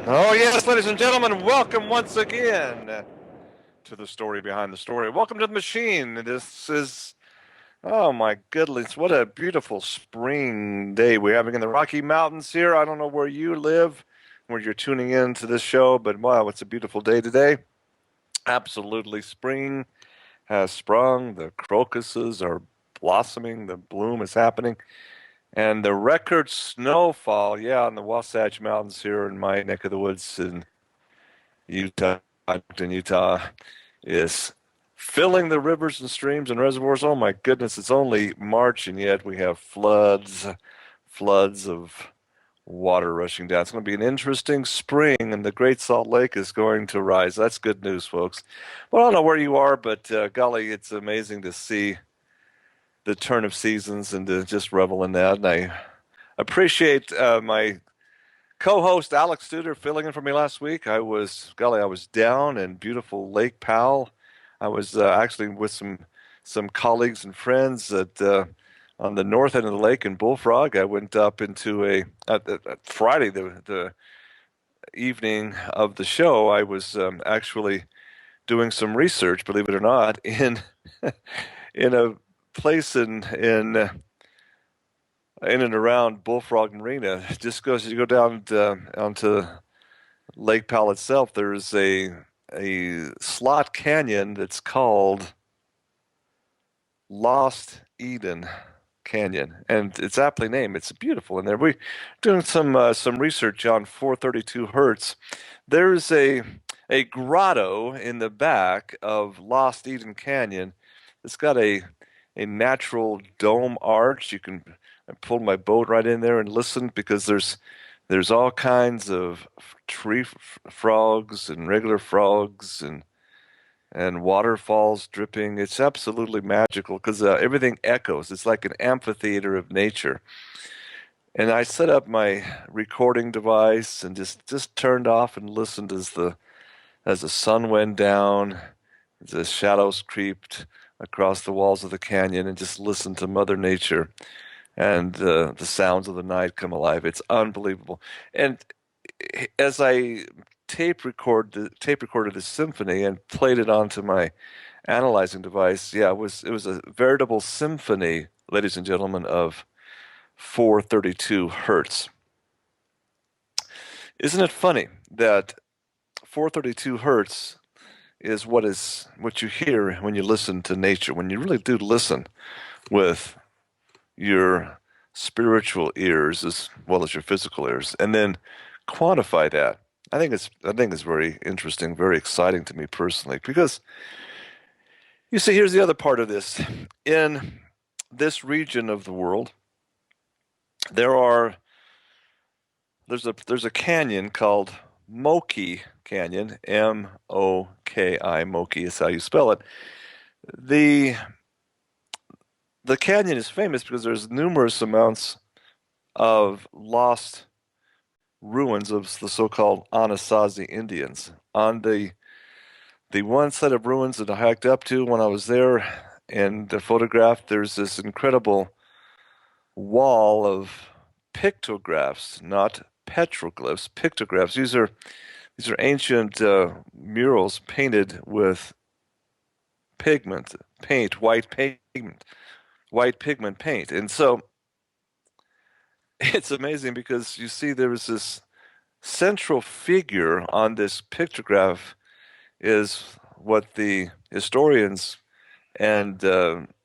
Oh, yes, ladies and gentlemen, welcome once again to the story behind the story. Welcome to the machine. This is, oh my goodness, what a beautiful spring day we're having in the Rocky Mountains here. I don't know where you live, where you're tuning in to this show, but wow, it's a beautiful day today. Absolutely, spring has sprung. The crocuses are blossoming. The bloom is happening. And the record snowfall, yeah, in the Wasatch Mountains here in my neck of the woods in Utah, is filling the rivers and streams and reservoirs. Oh my goodness, it's only March and yet we have floods of water rushing down. It's going to be an interesting spring, and the Great Salt Lake is going to rise. That's good news, folks. Well, I don't know where you are, but golly, it's amazing to see the turn of seasons and to just revel in that. And I appreciate my co-host Alex Studer filling in for me last week. I was down in beautiful Lake Powell. I was actually with some colleagues and friends at on the north end of the lake in Bullfrog. I went up into Friday, the evening of the show. I was actually doing some research, believe it or not, in in a place in and around Bullfrog Marina. Just goes, you go down onto Lake Powell itself, there's a slot canyon that's called Lost Eden Canyon, and it's aptly named. It's beautiful in there. We're doing some research on 432 Hertz. There's a grotto in the back of Lost Eden Canyon. It's got a natural dome arch. I pulled my boat right in there and listened because there's all kinds of tree frogs and regular frogs and waterfalls dripping. It's absolutely magical because everything echoes. It's like an amphitheater of nature. And I set up my recording device and just turned off and listened as the sun went down, as the shadows creeped across the walls of the canyon, and just listened to Mother Nature and the sounds of the night come alive. It's unbelievable. And as I tape recorded the symphony and played it onto my analyzing device, yeah, it was a veritable symphony, ladies and gentlemen, of 432 hertz. Isn't it funny that 432 hertz is what you hear when you listen to nature, when you really do listen with your spiritual ears as well as your physical ears, and then quantify that. I think it's very interesting, very exciting to me personally, because you see, here's the other part of this. In this region of the world, there's a canyon called Moki Canyon, M-O-K-I. Moki is how you spell it. The canyon is famous because there's numerous amounts of lost ruins of the so-called Anasazi Indians. On the one set of ruins that I hiked up to when I was there and photographed, there's this incredible wall of pictographs, not petroglyphs, pictographs. These are ancient murals painted with white pigment paint. And so it's amazing because you see there was this central figure on this pictograph is what the historians and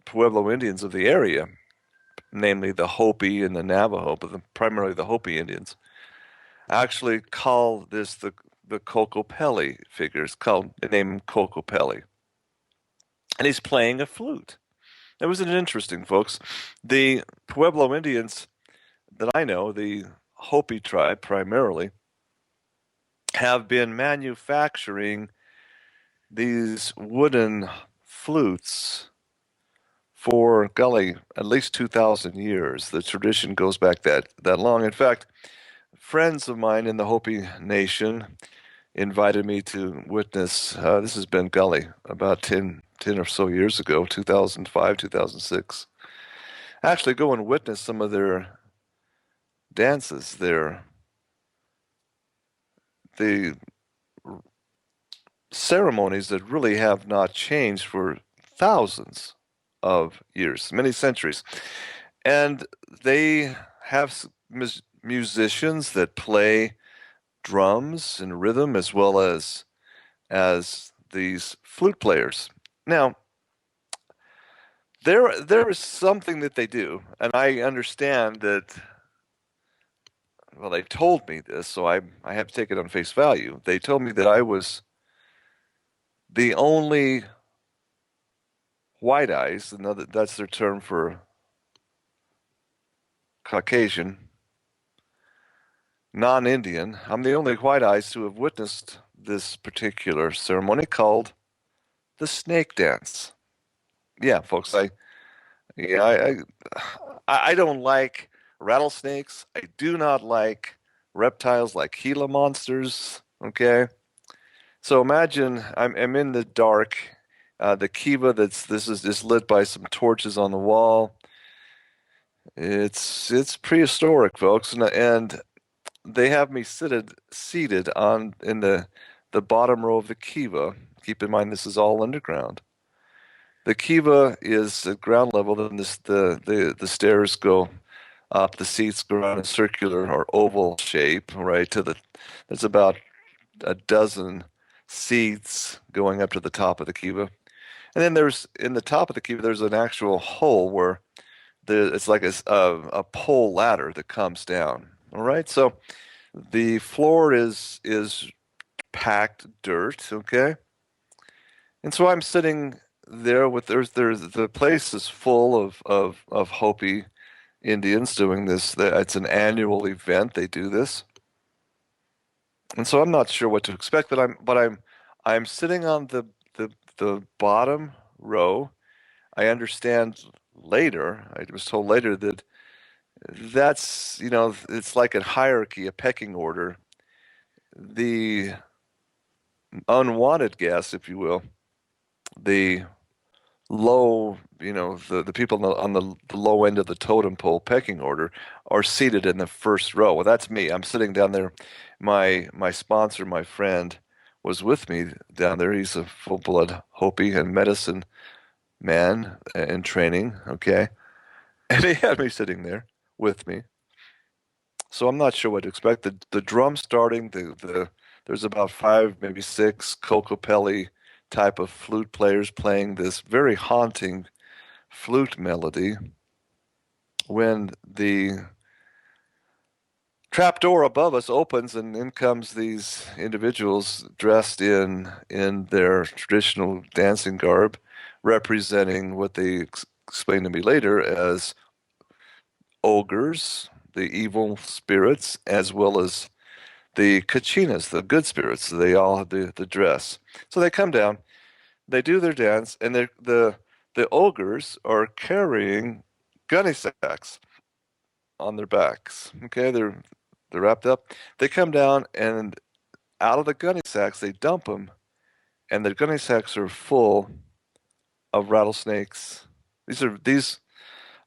Pueblo Indians of the area, namely the Hopi and the Navajo, but primarily the Hopi Indians, actually call this the Kokopelli figure. It's called, they name him Kokopelli. And he's playing a flute. It was interesting, folks. The Pueblo Indians that I know, the Hopi tribe primarily, have been manufacturing these wooden flutes for, golly, at least 2,000 years. The tradition goes back that long. In fact, friends of mine in the Hopi Nation invited me to witness. This has been, golly, about 10 or so years ago, 2005, 2006. Actually, go and witness some of their dances, the ceremonies that really have not changed for thousands of years, many centuries. And they have musicians that play drums and rhythm as well as these flute players. Now, there is something that they do, and I understand that. Well, they told me this, so I have to take it on face value. They told me that I was the only white eyes, another that's their term for Caucasian, non-Indian. I'm the only white eyes to have witnessed this particular ceremony called the snake dance. Yeah, folks, yeah, I don't like rattlesnakes. I do not like reptiles like Gila monsters. Okay, so imagine I'm in the dark. The kiva this is just lit by some torches on the wall. It's prehistoric, folks, and they have me seated on in the bottom row of the kiva. Keep in mind this is all underground. The kiva is at ground level, then the stairs go up, the seats go around a circular or oval shape, right? There's about a dozen seats going up to the top of the kiva. And then there's in the top of the kiva there's an actual hole where it's like a pole ladder that comes down. All right, so the floor is packed dirt, okay? And so I'm sitting there with there's the place is full of Hopi Indians doing this. It's an annual event. They do this, and so I'm not sure what to expect. But I'm sitting on the bottom row. I understand later. I was told later that that's it's like a hierarchy, a pecking order. The unwanted guests, if you will, the low, the people on the low end of the totem pole pecking order are seated in the first row. Well, that's me. I'm sitting down there. My sponsor, my friend, was with me down there. He's a full-blood Hopi and medicine man in training, okay? And he had me sitting there with me. So I'm not sure what to expect. The drum starting, there's about five, maybe six Kokopelli type of flute players playing this very haunting flute melody. When the trap door above us opens and in comes these individuals dressed in their traditional dancing garb, representing what they explained to me later as ogres, the evil spirits, as well as the kachinas, the good spirits. They all have the dress. So they come down, they do their dance, and the ogres are carrying gunny sacks on their backs. Okay, they're wrapped up. They come down and out of the gunny sacks they dump them, and the gunny sacks are full of rattlesnakes. These.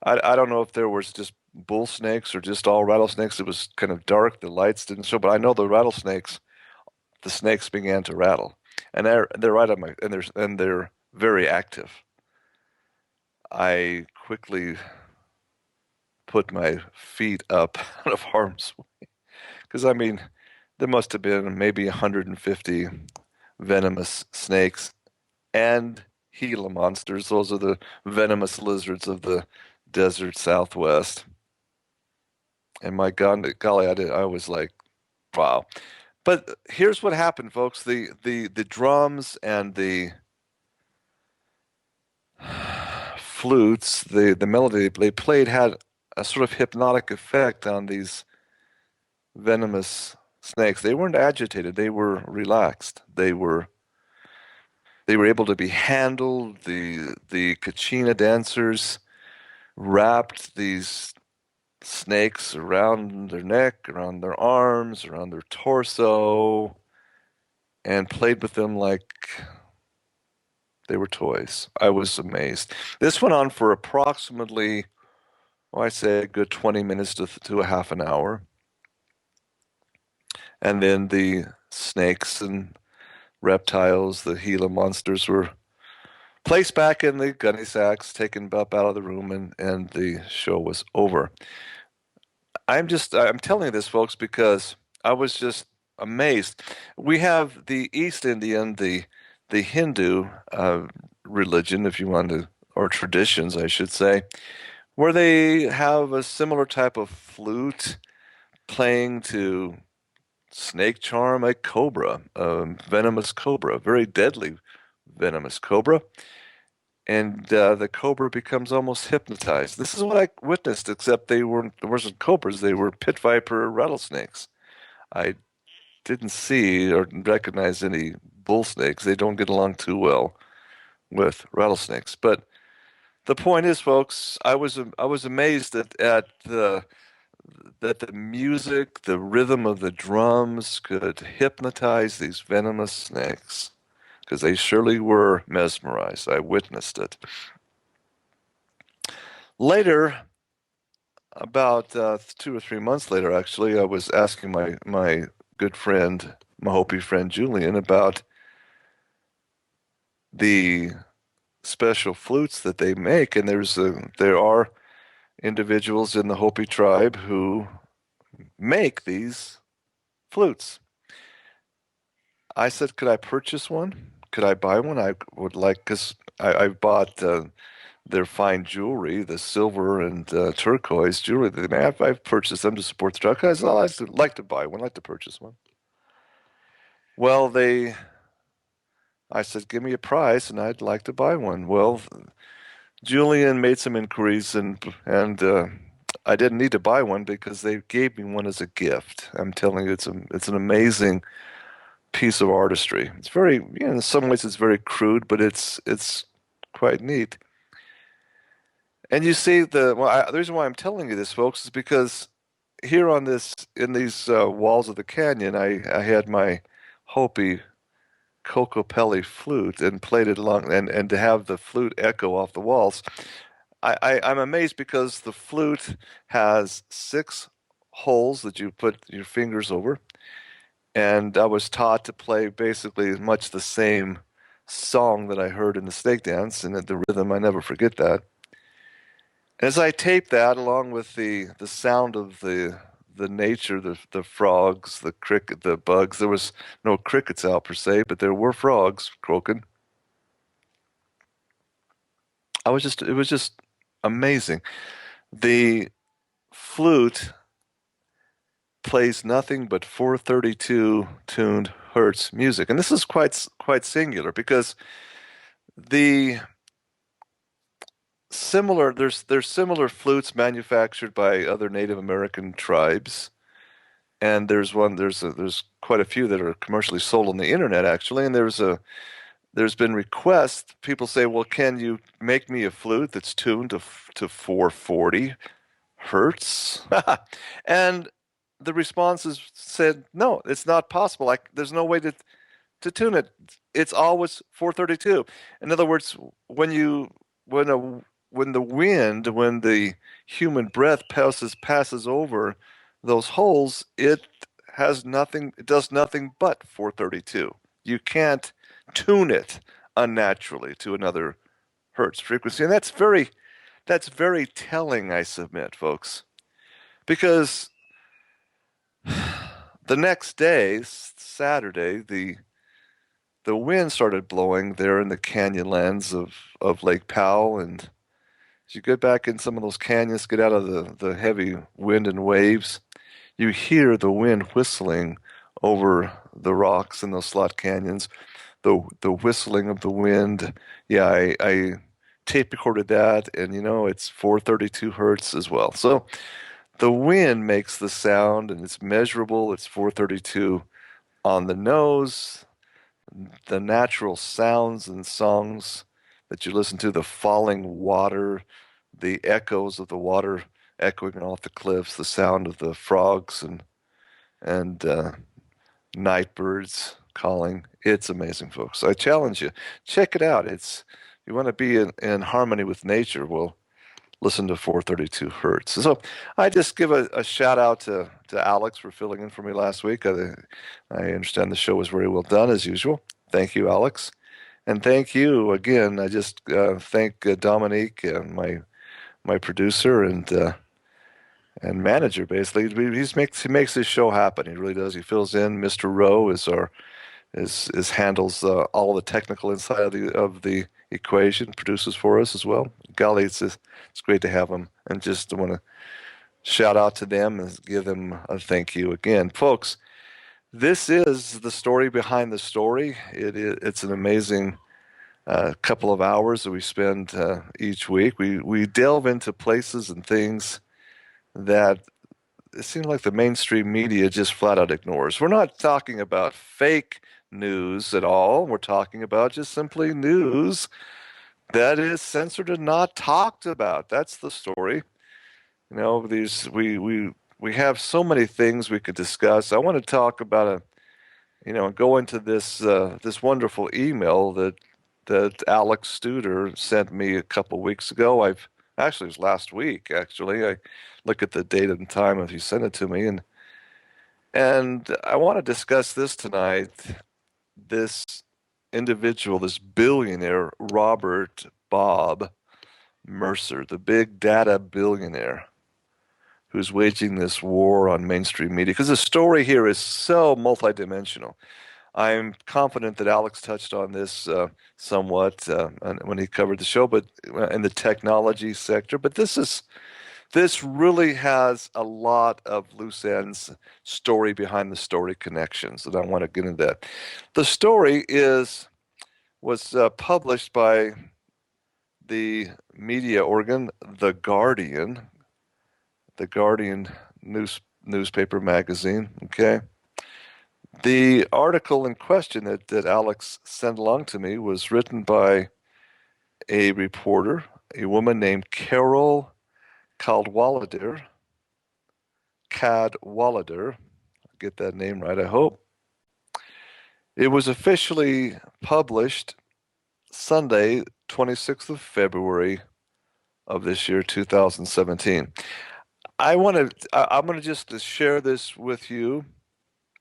I don't know if there was just bull snakes or just all rattlesnakes. It was kind of dark. The lights didn't show, but I know the rattlesnakes. The snakes began to rattle, and they're right on my and they're very active. I quickly put my feet up out of harm's way because I mean there must have been maybe 150 venomous snakes and Gila monsters. Those are the venomous lizards of the desert Southwest. And my God, golly, I was like, wow. But here's what happened, folks. The drums and the flutes, the melody they played had a sort of hypnotic effect on these venomous snakes. They weren't agitated, they were relaxed. They were able to be handled. The kachina dancers wrapped these snakes around their neck, around their arms, around their torso. and played with them like they were toys. I was amazed. This went on for approximately, well, I say a good 20 minutes to a half an hour. And then the snakes and reptiles, the Gila monsters were placed back in the gunny sacks, taken up out of the room, and the show was over. I'm telling you this, folks, because I was just amazed. We have the East Indian, the Hindu religion, if you want to, or traditions, I should say, where they have a similar type of flute playing to snake charm a cobra, a venomous cobra, a very deadly venomous cobra. And the cobra becomes almost hypnotized. This is what I witnessed, except there wasn't cobras, they were pit viper rattlesnakes. I didn't see or recognize any bull snakes. They don't get along too well with rattlesnakes. But the point is, folks, I was amazed at the music, the rhythm of the drums could hypnotize these venomous snakes because they surely were mesmerized. I witnessed it. Later, about 2 or 3 months later, actually, I was asking my good friend, my Hopi friend Julian, about the special flutes that they make, and there are individuals in the Hopi tribe who make these flutes. I said, could I purchase one? Could I buy one? I would like, because I bought their fine jewelry, the silver and turquoise jewelry that they make. I've purchased them to support the truck. I said, I'd like to buy one, I'd like to purchase one. Well, I said, give me a price and I'd like to buy one. Well, Julian made some inquiries and I didn't need to buy one because they gave me one as a gift. I'm telling you, it's an amazing piece of artistry. It's very, in some ways it's very crude, but it's quite neat. And you see the reason why I'm telling you this, folks, is because here on this in these walls of the canyon, I had my Hopi Cocopelli flute and played it along, and to have the flute echo off the walls, I'm amazed because the flute has 6 holes that you put your fingers over, and I was taught to play basically much the same song that I heard in the snake dance, and the rhythm, I never forget that. As I taped that along with the sound of the nature, the frogs, the cricket, the bugs, there was no crickets out per se, but there were frogs croaking. It was just amazing. The flute plays nothing but 432 tuned hertz music, and this is quite singular because the there's similar flutes manufactured by other Native American tribes, and there's quite a few that are commercially sold on the internet actually, and there's been requests. People say, well, can you make me a flute that's tuned to 440 hertz? And the responses said, no, it's not possible. Like there's no way to tune it. It's always 432. In other words, when you when a when the wind, when the human breath passes over those holes, it does nothing but 432. You can't tune it unnaturally to another hertz frequency. And that's very telling, I submit, folks. Because the next day, Saturday, the wind started blowing there in the canyonlands of Lake Powell. And as you get back in some of those canyons, get out of the heavy wind and waves, you hear the wind whistling over the rocks in those slot canyons, the whistling of the wind. Yeah, I tape recorded that, and it's 432 hertz as well. So the wind makes the sound, and it's measurable. It's 432 on the nose. The natural sounds and songs that you listen to, the falling water, the echoes of the water echoing off the cliffs, the sound of the frogs and night birds calling. It's amazing, folks. I challenge you. Check it out. You want to be in harmony with nature. Well, listen to 432 hertz. So I just give a shout out to Alex for filling in for me last week. I understand the show was very well done as usual. Thank you, Alex. And thank you again. I just thank Dominique, my producer and manager. Basically, he makes this show happen. He really does. He fills in. Mr. Rowe is handles all the technical inside of the equation, produces for us as well. Golly, it's great to have him, and just want to shout out to them and give them a thank you again, folks. This is the story behind the story. It's an amazing couple of hours that we spend each week. We delve into places and things that it seems like the mainstream media just flat out ignores. We're not talking about fake news at all. We're talking about just simply news that is censored and not talked about. That's the story. You know, we have so many things we could discuss. I want to talk about go into this wonderful email that Alex Studer sent me a couple weeks ago. It was last week, actually. I look at the date and time of he sent it to me, and I want to discuss this tonight. This individual, this billionaire, Robert Bob Mercer, the big data billionaire, who's waging this war on mainstream media. Because the story here is so multidimensional. I'm confident that Alex touched on this somewhat when he covered the show, but in the technology sector. But this really has a lot of loose ends, story behind the story connections, and I want to get into that. The story was published by the media organ, The Guardian newspaper magazine. Okay. The article in question that Alex sent along to me was written by a reporter, a woman named Carol Cadwalader. Get that name right, I hope. It was officially published Sunday, 26th of February of this year, 2017. I'm going to just share this with you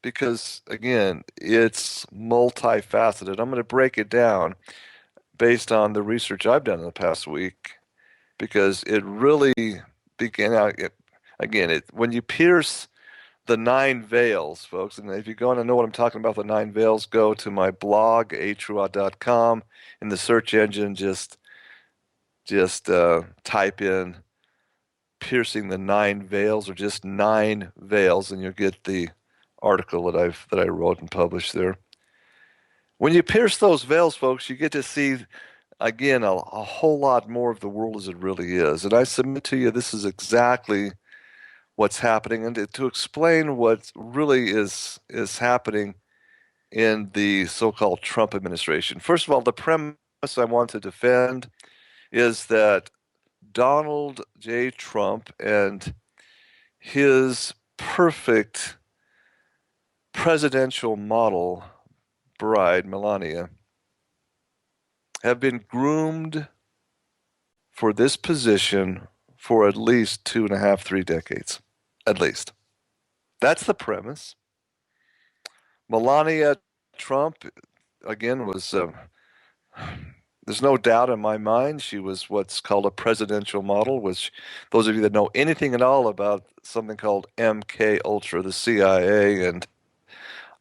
because, again, it's multifaceted. I'm going to break it down based on the research I've done in the past week because it really began out. Again, when you pierce the 9 veils, folks, and if you want to know what I'm talking about, the 9 veils, go to my blog, atruot.com. In the search engine, just type in piercing the 9 veils or just 9 veils, and you'll get the article that I wrote and published there. When you pierce those veils, folks, you get to see, again, a whole lot more of the world as it really is. And I submit to you, this is exactly what's happening. And to explain what really is happening in the so-called Trump administration. First of all, the premise I want to defend is that Donald J. Trump and his perfect presidential model bride, Melania, have been groomed for this position for at least 2.5, 3 decades. At least. That's the premise. Melania Trump, again, there's no doubt in my mind she was what's called a presidential model, which those of you that know anything at all about something called MK Ultra, the CIA and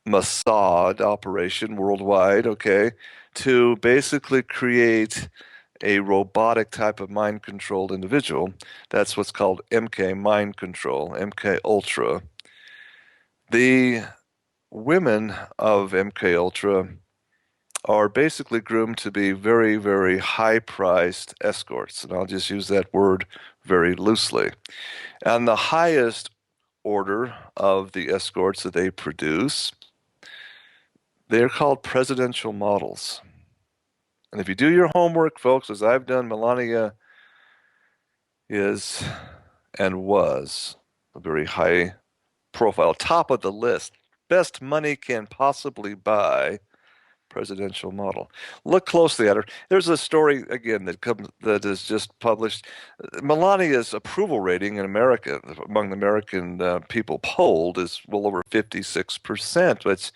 Mossad operation worldwide, okay, to basically create a robotic type of mind-controlled individual. That's what's called MK mind control, MK Ultra. The women of MK Ultra are basically groomed to be very, very high-priced escorts, and I'll just use that word very loosely. And the highest order of the escorts that they produce, they're called presidential models. And if you do your homework, folks, as I've done, Melania is and was a very high profile, top of the list best money can possibly buy presidential model. Look closely at her. There's a story again that is just published. Melania's approval rating in America, among the American people polled, is well over 56%.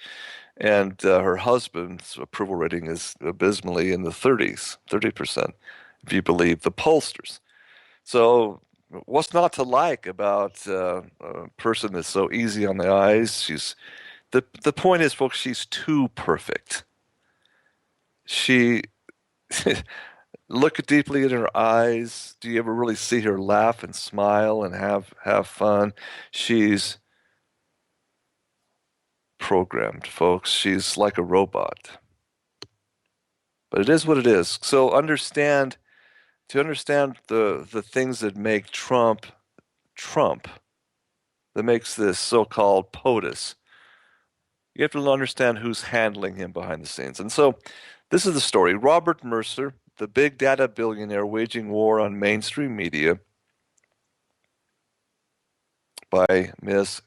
Her husband's approval rating is abysmally in the 30s, 30%, if you believe the pollsters. So, what's not to like about a person that's so easy on the eyes? The point is, folks, she's too perfect. She look deeply in her eyes. Do you ever really see her laugh and smile and have fun? She's programmed, folks. She's like a robot. But it is what it is. So to understand the things that make Trump Trump, that makes this so-called POTUS, you have to understand who's handling him behind the scenes. And so this is the story. Robert Mercer, the big data billionaire waging war on mainstream media, by Ms.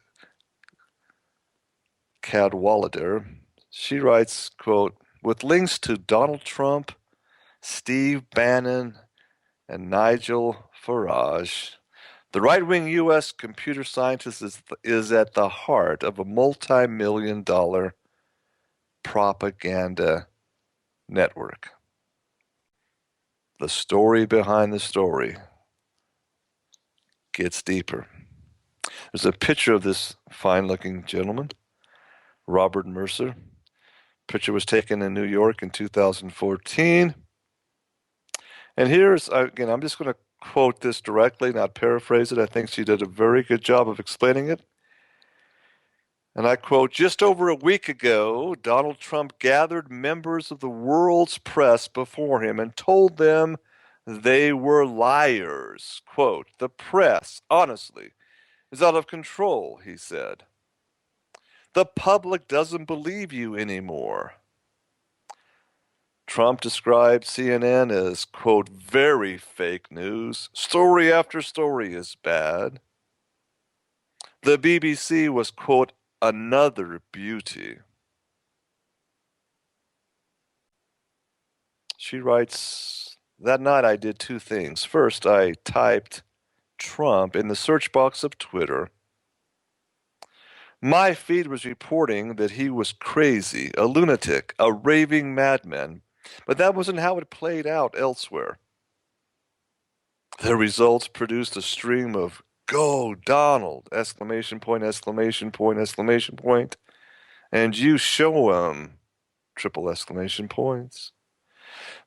Cadwallader. She writes, quote, with links to Donald Trump, Steve Bannon, and Nigel Farage, the right-wing U.S. computer scientist is at the heart of a multi-million-dollar propaganda network. The story behind the story gets deeper. There's a picture of this fine-looking gentleman, Robert Mercer. Picture was taken in New York in 2014. And here's, again, I'm just going to quote this directly, not paraphrase it. I think she did a very good job of explaining it. And I quote, just over a week ago, Donald Trump gathered members of the world's press before him and told them they were liars. Quote, the press, honestly, is out of control, he said. The public doesn't believe you anymore. Trump described CNN as, quote, very fake news. Story after story is bad. The BBC was, quote, another beauty. She writes, that night I did two things. First, I typed Trump in the search box of Twitter. My feed was reporting that he was crazy, a lunatic, a raving madman, but that wasn't how it played out elsewhere. The results produced a stream of "Go Donald!" exclamation point, exclamation point, exclamation point, and you show 'em triple exclamation points.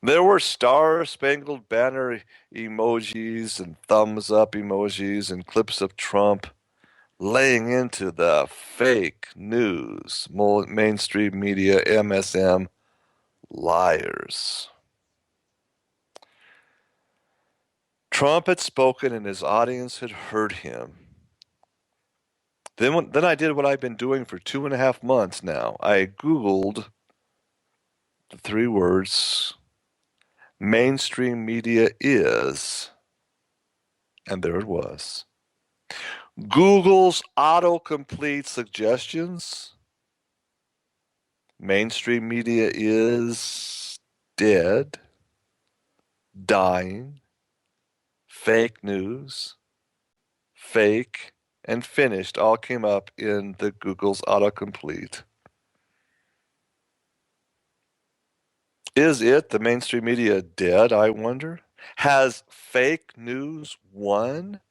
There were star-spangled banner emojis and thumbs up emojis and clips of Trump laying into the fake news, mainstream media, MSM liars. Trump had spoken and his audience had heard him. Then I did what I've been doing for 2.5 months now. I Googled the 3 words, mainstream media is, and there it was. Google's autocomplete suggestions. Mainstream media is dead, dying, fake news, fake, and finished all came up in the Google's autocomplete. Is it, the mainstream media, dead, I wonder? Has fake news won?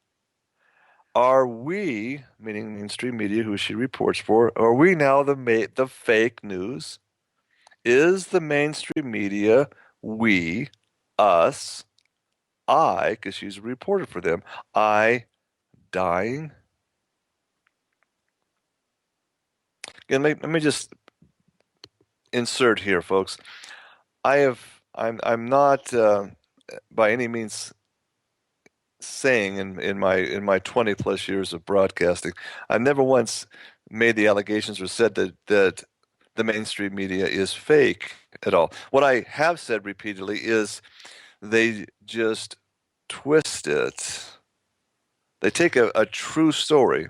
Are we, meaning mainstream media, who she reports for, are we now the fake news? Is the mainstream media, we, us, I, because she's a reporter for them, I, dying? And let me just insert here, folks. I'm not by any means saying in my 20 plus years of broadcasting, I've never once made the allegations or said that the mainstream media is fake at all. What I have said repeatedly is they just twist it. They take a true story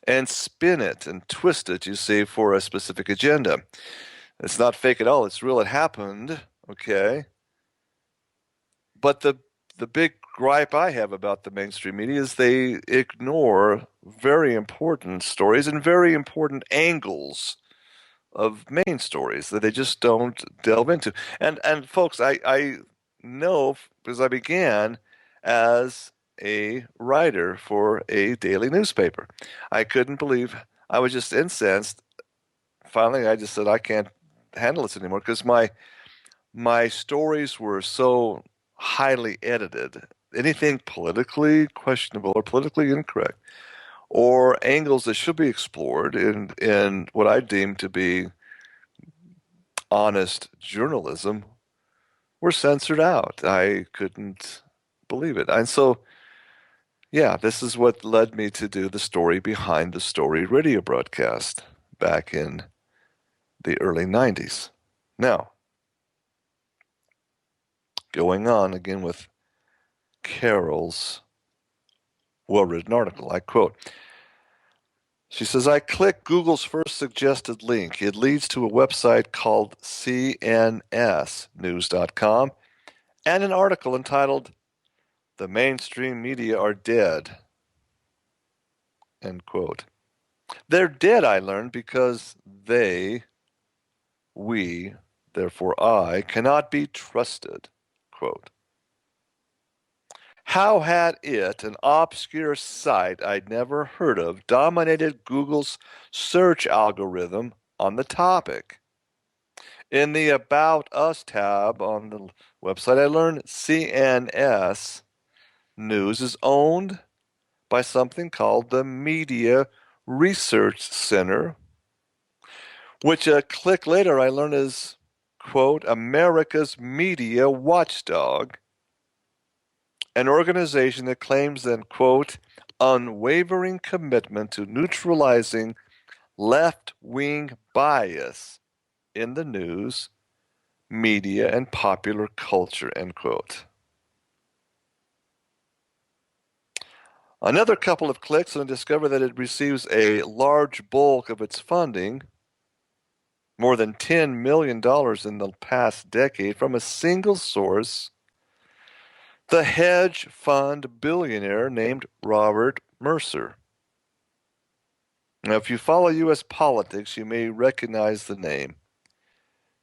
and spin it and twist it, you see, for a specific agenda. It's not fake at all. It's real. It happened. Okay. But the big gripe I have about the mainstream media is they ignore very important stories and very important angles of main stories that they just don't delve into. And folks, I know because I began as a writer for a daily newspaper. I couldn't believe I was just incensed. Finally, I just said I can't handle this anymore because my stories were so highly edited. Anything politically questionable or politically incorrect, or angles that should be explored in what I deem to be honest journalism, were censored out. I couldn't believe it. And so, yeah, this is what led me to do the story behind the story radio broadcast back in the early 90s. Now, going on again with Carol's well-written article, I quote, she says, I click Google's first suggested link. It leads to a website called cnsnews.com and an article entitled, The Mainstream Media Are Dead. End quote. They're dead, I learned, because we, therefore I, cannot be trusted. Quote. How had it, an obscure site I'd never heard of, dominated Google's search algorithm on the topic? In the About Us tab on the website, I learned CNS News is owned by something called the Media Research Center, which a click later I learned is, quote, America's media watchdog, an organization that claims an, quote, unwavering commitment to neutralizing left-wing bias in the news, media, and popular culture, end quote. Another couple of clicks and I discover that it receives a large bulk of its funding, more than $10 million in the past decade, from a single source, the hedge fund billionaire named Robert Mercer. Now, if you follow U.S. politics, you may recognize the name.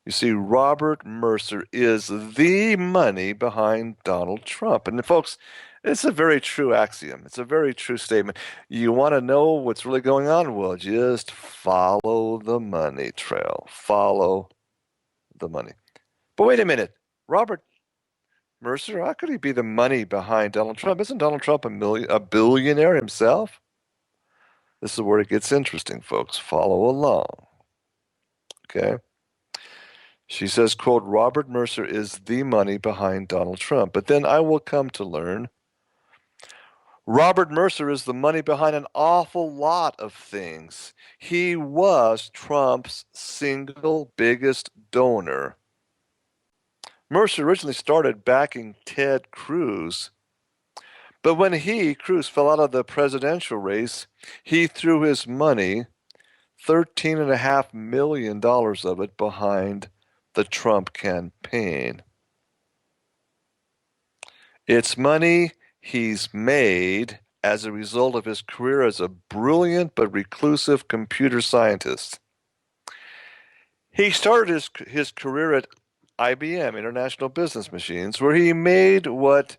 You see, Robert Mercer is the money behind Donald Trump. And folks, it's a very true axiom. It's a very true statement. You want to know what's really going on? Well, just follow the money trail. Follow the money. But wait a minute. Robert Mercer, how could he be the money behind Donald Trump? Isn't Donald Trump a billionaire himself? This is where it gets interesting, folks. Follow along. Okay? She says, quote, Robert Mercer is the money behind Donald Trump. But then I will come to learn Robert Mercer is the money behind an awful lot of things. He was Trump's single biggest donor. Mercer originally started backing Ted Cruz, but when Cruz fell out of the presidential race, he threw his money, $13.5 million of it, behind the Trump campaign. It's money he's made as a result of his career as a brilliant but reclusive computer scientist. He started his career at IBM, International Business Machines, where he made what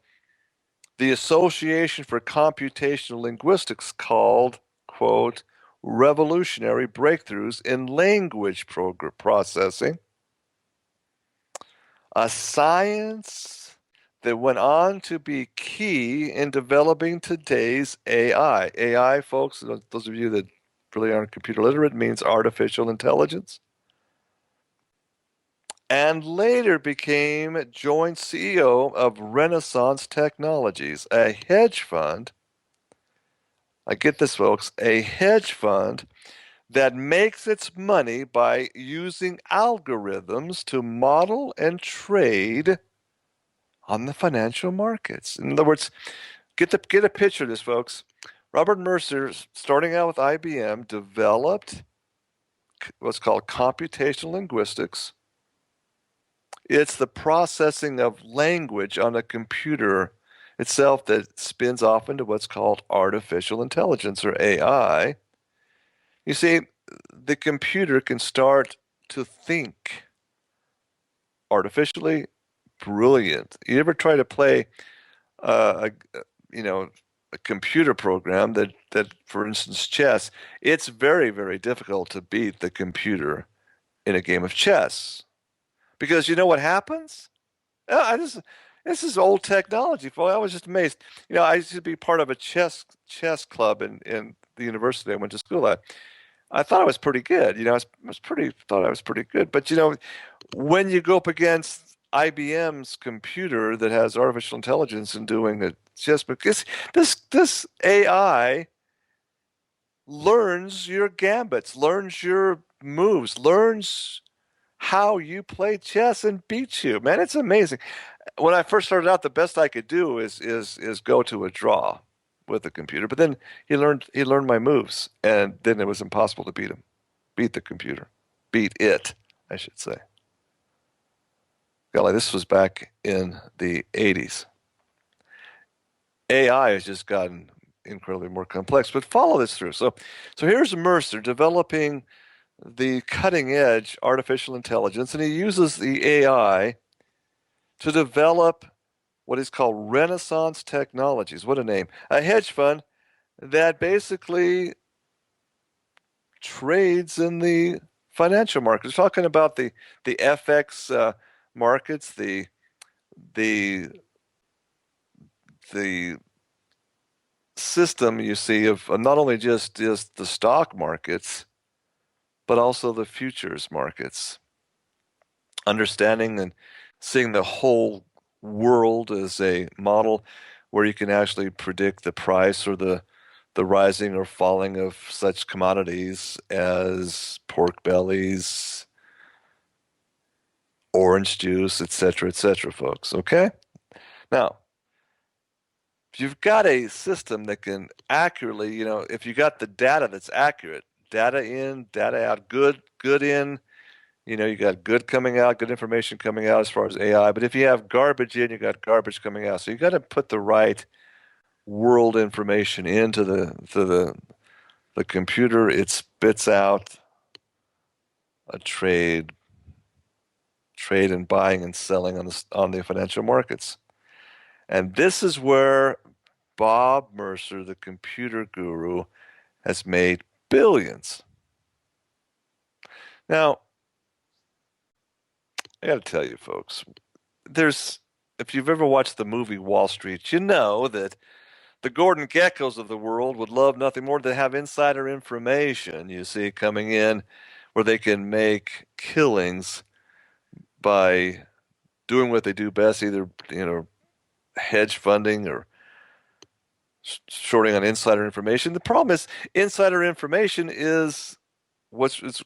the Association for Computational Linguistics called, quote, revolutionary breakthroughs in language processing, a science that went on to be key in developing today's AI. AI, folks, those of you that really aren't computer literate, means artificial intelligence. And later became joint CEO of Renaissance Technologies, a hedge fund. I get this, folks, a hedge fund that makes its money by using algorithms to model and trade on the financial markets. In other words, get a picture of this, folks. Robert Mercer, starting out with IBM, developed what's called computational linguistics. It's the processing of language on a computer itself that spins off into what's called artificial intelligence or AI. You see, the computer can start to think artificially brilliant. You ever try to play you know, a computer program that, for instance, chess, it's very, very difficult to beat the computer in a game of chess because you know what happens? This is old technology. Boy, I was just amazed. I used to be part of a chess club in the university I went to school at. I thought I was pretty good. I was pretty thought I was pretty good. But when you go up against IBM's computer that has artificial intelligence and doing it just because this AI learns your gambits, learns your moves, learns how you play chess and beats you. Man, it's amazing. When I first started out, the best I could do is go to a draw with the computer. But then he learned my moves, and then it was impossible to beat him. Beat the computer. Beat it, I should say. Golly, this was back in the 80s. AI has just gotten incredibly more complex, but follow this through. So here's Mercer developing the cutting edge artificial intelligence, and he uses the AI to develop what is called Renaissance Technologies. What a name. A hedge fund that basically trades in the financial markets. We're talking about the FX markets, the the system you see of not only just the stock markets, but also the futures markets. Understanding and seeing the whole world as a model where you can actually predict the price or the rising or falling of such commodities as pork bellies, orange juice, etc., folks. Okay? Now, if you've got a system that can accurately, if you got the data that's accurate, data in, data out, good in, you got good coming out, good information coming out as far as AI. But if you have garbage in, you got garbage coming out. So you got to put the right world information into the computer. It spits out a trade and buying and selling on the financial markets. And this is where Bob Mercer, the computer guru, has made billions. Now, I got to tell you, folks, if you've ever watched the movie Wall Street, you know that the Gordon Geckos of the world would love nothing more than to have insider information, you see, coming in where they can make killings by doing what they do best, either, hedge funding or shorting on insider information. The problem is insider information is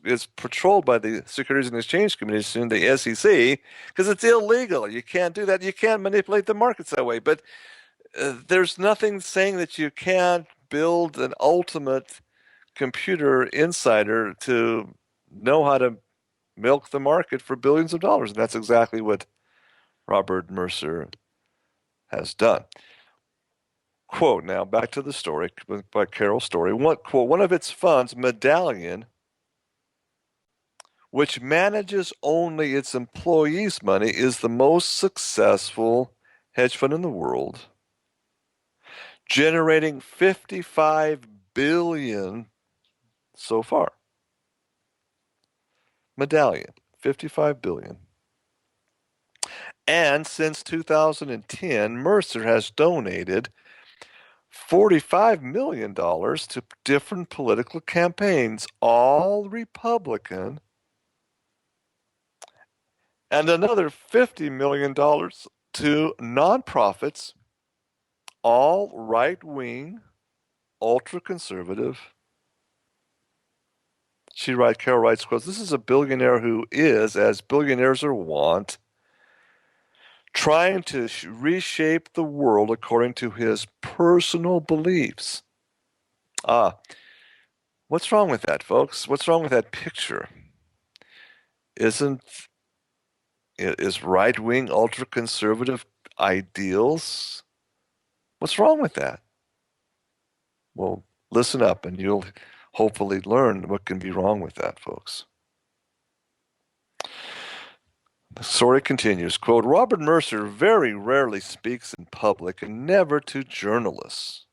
is patrolled by the Securities and Exchange Commission, the SEC, because it's illegal. You can't do that. You can't manipulate the markets that way. But there's nothing saying that you can't build an ultimate computer insider to know how to milk the market for billions of dollars. And that's exactly what Robert Mercer has done. Quote, now back to the story, by Carol's story. One of its funds, Medallion, which manages only its employees' money, is the most successful hedge fund in the world, generating 55 billion so far. Medallion, 55 billion. And since 2010, Mercer has donated $45 million to different political campaigns, all Republican, and another $50 million to nonprofits, all right-wing, ultra-conservative. Carol writes, quotes, "This is a billionaire who is, as billionaires are wont, trying to reshape the world according to his personal beliefs. Ah, what's wrong with that, folks? What's wrong with that picture? Isn't is right-wing ultra-conservative ideals? What's wrong with that? Well, listen up and you'll hopefully learn what can be wrong with that, folks. The story continues, quote, Robert Mercer very rarely speaks in public and never to journalists.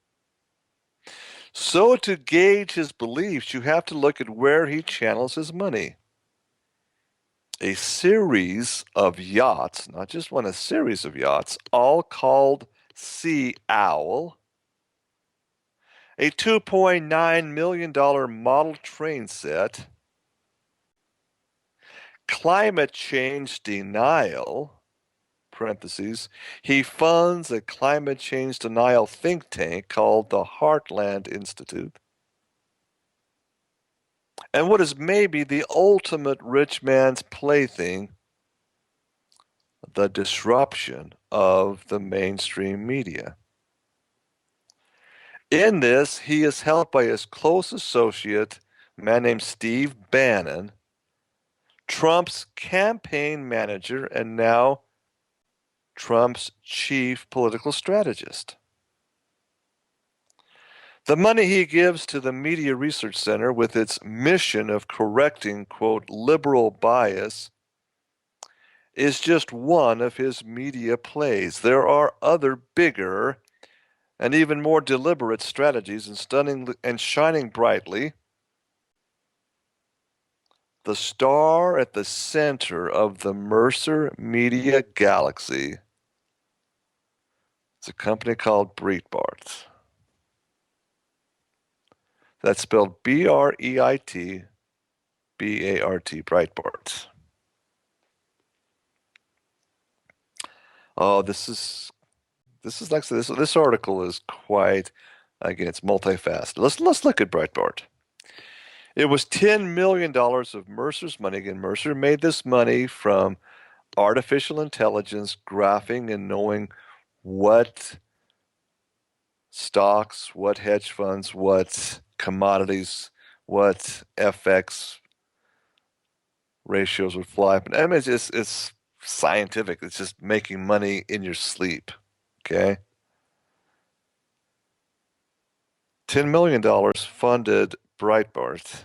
So to gauge his beliefs, you have to look at where he channels his money. A series of yachts, not just one, a series of yachts, all called Sea Owl, a $2.9 million model train set, climate change denial, parentheses, he funds a climate change denial think tank called the Heartland Institute, and what is maybe the ultimate rich man's plaything, the disruption of the mainstream media. In this, he is helped by his close associate, a man named Steve Bannon, Trump's campaign manager, and now Trump's chief political strategist. The money he gives to the Media Research Center with its mission of correcting, quote, liberal bias is just one of his media plays. There are other bigger and even more deliberate strategies and stunning and shining brightly. The star at the center of the Mercer media galaxy is a company called Breitbart. That's spelled Breitbart, Breitbart. Oh, this is like this article is quite, again, it's multifaceted. Let's look at Breitbart. It was $10 million of Mercer's money. Again, Mercer made this money from artificial intelligence, graphing, and knowing what stocks, what hedge funds, what commodities, what FX ratios would fly up. I mean, it's scientific. It's just making money in your sleep. Okay. $10 million funded Breitbart,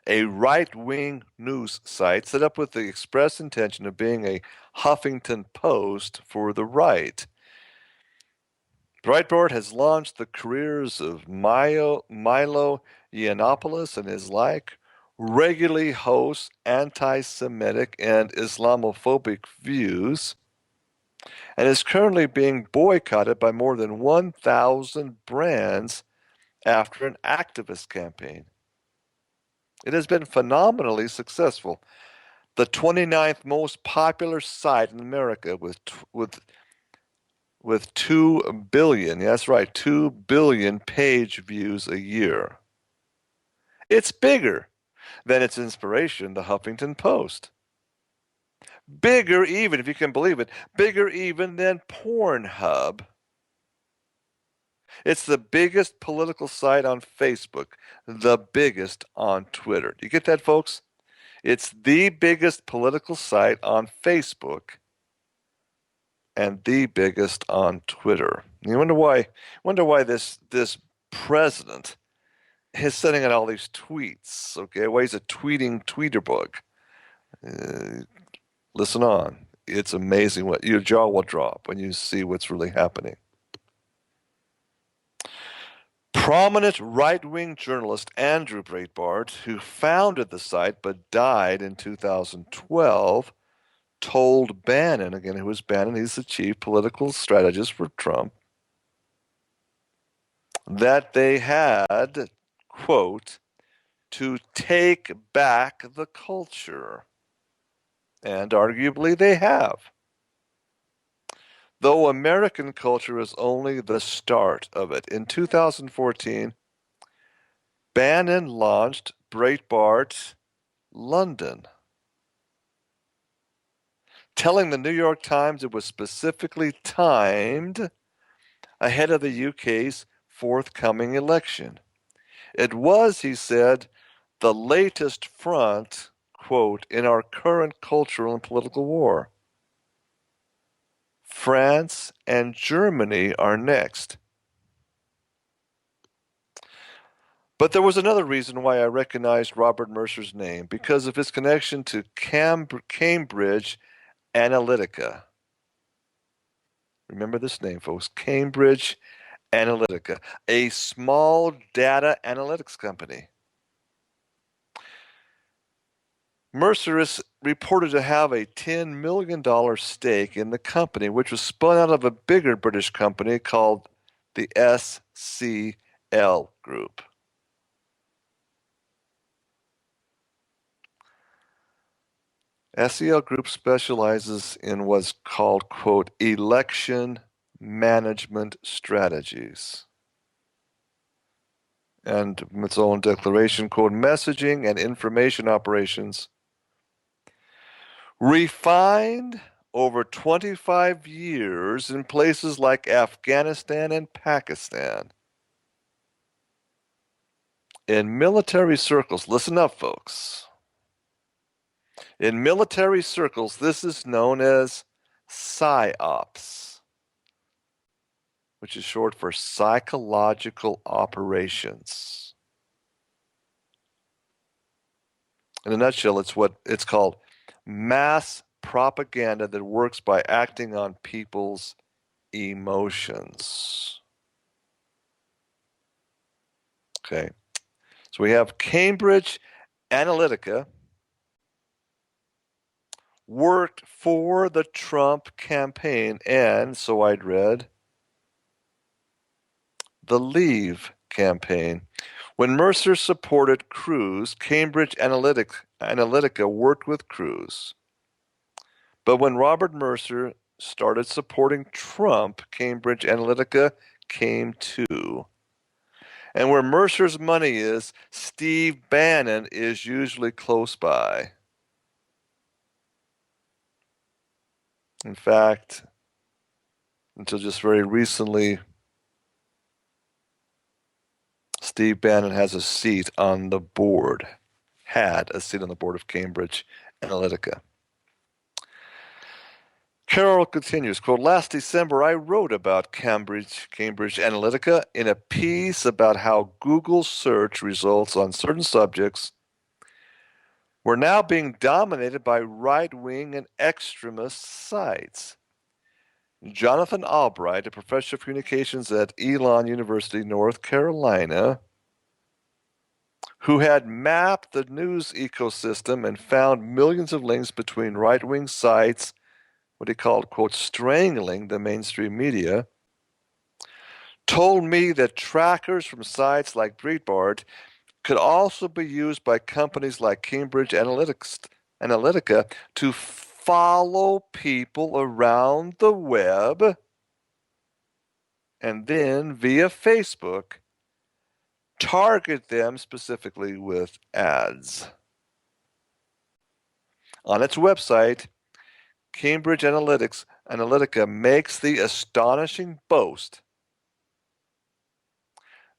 a right-wing news site set up with the express intention of being a Huffington Post for the right. Breitbart has launched the careers of Milo Yiannopoulos and his like, regularly hosts anti-Semitic and Islamophobic views, and is currently being boycotted by more than 1,000 brands after an activist campaign. It has been phenomenally successful. The 29th most popular site in America with 2 billion, that's right, 2 billion page views a year. It's bigger than its inspiration, the Huffington Post. Bigger even, if you can believe it, bigger even than Pornhub. It's the biggest political site on Facebook, the biggest on Twitter. Do you get that, folks? It's the biggest political site on Facebook and the biggest on Twitter. You wonder why this president is sending out all these tweets, okay? Why he's a tweeting tweeter bug. Uh, Listen on. It's amazing what your jaw will drop when you see what's really happening. Prominent right-wing journalist Andrew Breitbart, who founded the site but died in 2012, told Bannon, again, who is Bannon? He's the chief political strategist for Trump, that they had, quote, to take back the culture. And arguably they have. Though American culture is only the start of it. In 2014, Bannon launched Breitbart London, telling the New York Times it was specifically timed ahead of the UK's forthcoming election. It was, he said, the latest front, quote, in our current cultural and political war. France and Germany are next. But there was another reason why I recognized Robert Mercer's name, because of his connection to Cambridge Analytica. Remember this name, folks, Cambridge Analytica, a small data analytics company. Mercer is reported to have a $10 million stake in the company, which was spun out of a bigger British company called the SCL Group. SCL Group specializes in what's called, quote, election management strategies. And its own declaration, quote, messaging and information operations refined over 25 years in places like Afghanistan and Pakistan. In military circles, listen up, folks. In military circles, this is known as PSYOPs, which is short for psychological operations. In a nutshell, it's called mass propaganda that works by acting on people's emotions. Okay, so we have Cambridge Analytica worked for the Trump campaign and, so I'd read, the Leave campaign. When Mercer supported Cruz, Cambridge Analytica worked with Cruz. But when Robert Mercer started supporting Trump, Cambridge Analytica came too. And where Mercer's money is, Steve Bannon is usually close by. In fact, until just very recently, Steve Bannon has a seat on the board, had a seat on the board of Cambridge Analytica. Carroll continues, quote, last December I wrote about Cambridge Analytica in a piece about how Google search results on certain subjects were now being dominated by right-wing and extremist sites. Jonathan Albright, a professor of communications at Elon University, North Carolina, who had mapped the news ecosystem and found millions of links between right-wing sites, what he called, quote, strangling the mainstream media, told me that trackers from sites like Breitbart could also be used by companies like Cambridge Analytica to follow people around the web and then via Facebook target them specifically with ads. On its website, Cambridge Analytica makes the astonishing boast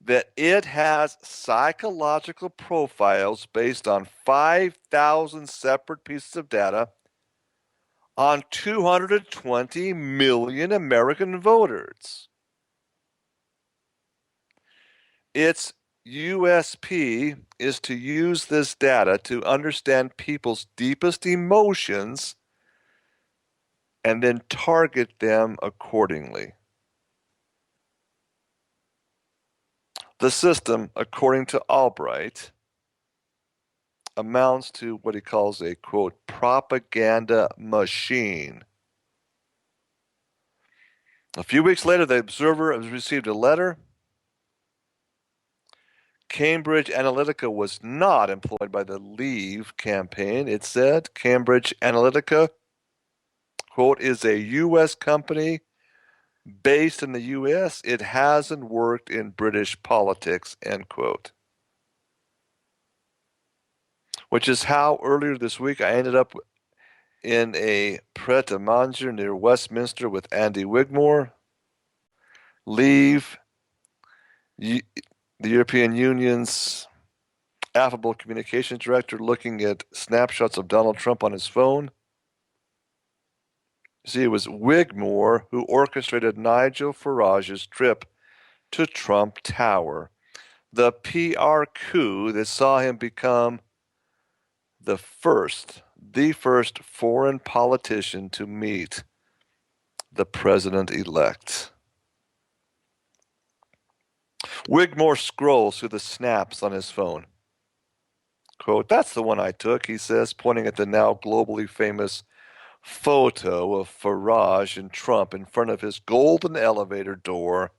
that it has psychological profiles based on 5,000 separate pieces of data on 220 million American voters. Its USP is to use this data to understand people's deepest emotions and then target them accordingly. The system, according to Albright, amounts to what he calls a, quote, propaganda machine. A few weeks later, the Observer received a letter. Cambridge Analytica was not employed by the Leave campaign. It said Cambridge Analytica, quote, is a U.S. company based in the U.S. It hasn't worked in British politics, end quote. Which is how earlier this week I ended up in a pret-a-manger near Westminster with Andy Wigmore. Leave The European Union's affable communications director looking at snapshots of Donald Trump on his phone. See, it was Wigmore who orchestrated Nigel Farage's trip to Trump Tower, the PR coup that saw him become the first foreign politician to meet the president-elect. Wigmore scrolls through the snaps on his phone. Quote, "That's the one I took," he says, pointing at the now globally famous photo of Farage and Trump in front of his golden elevator door,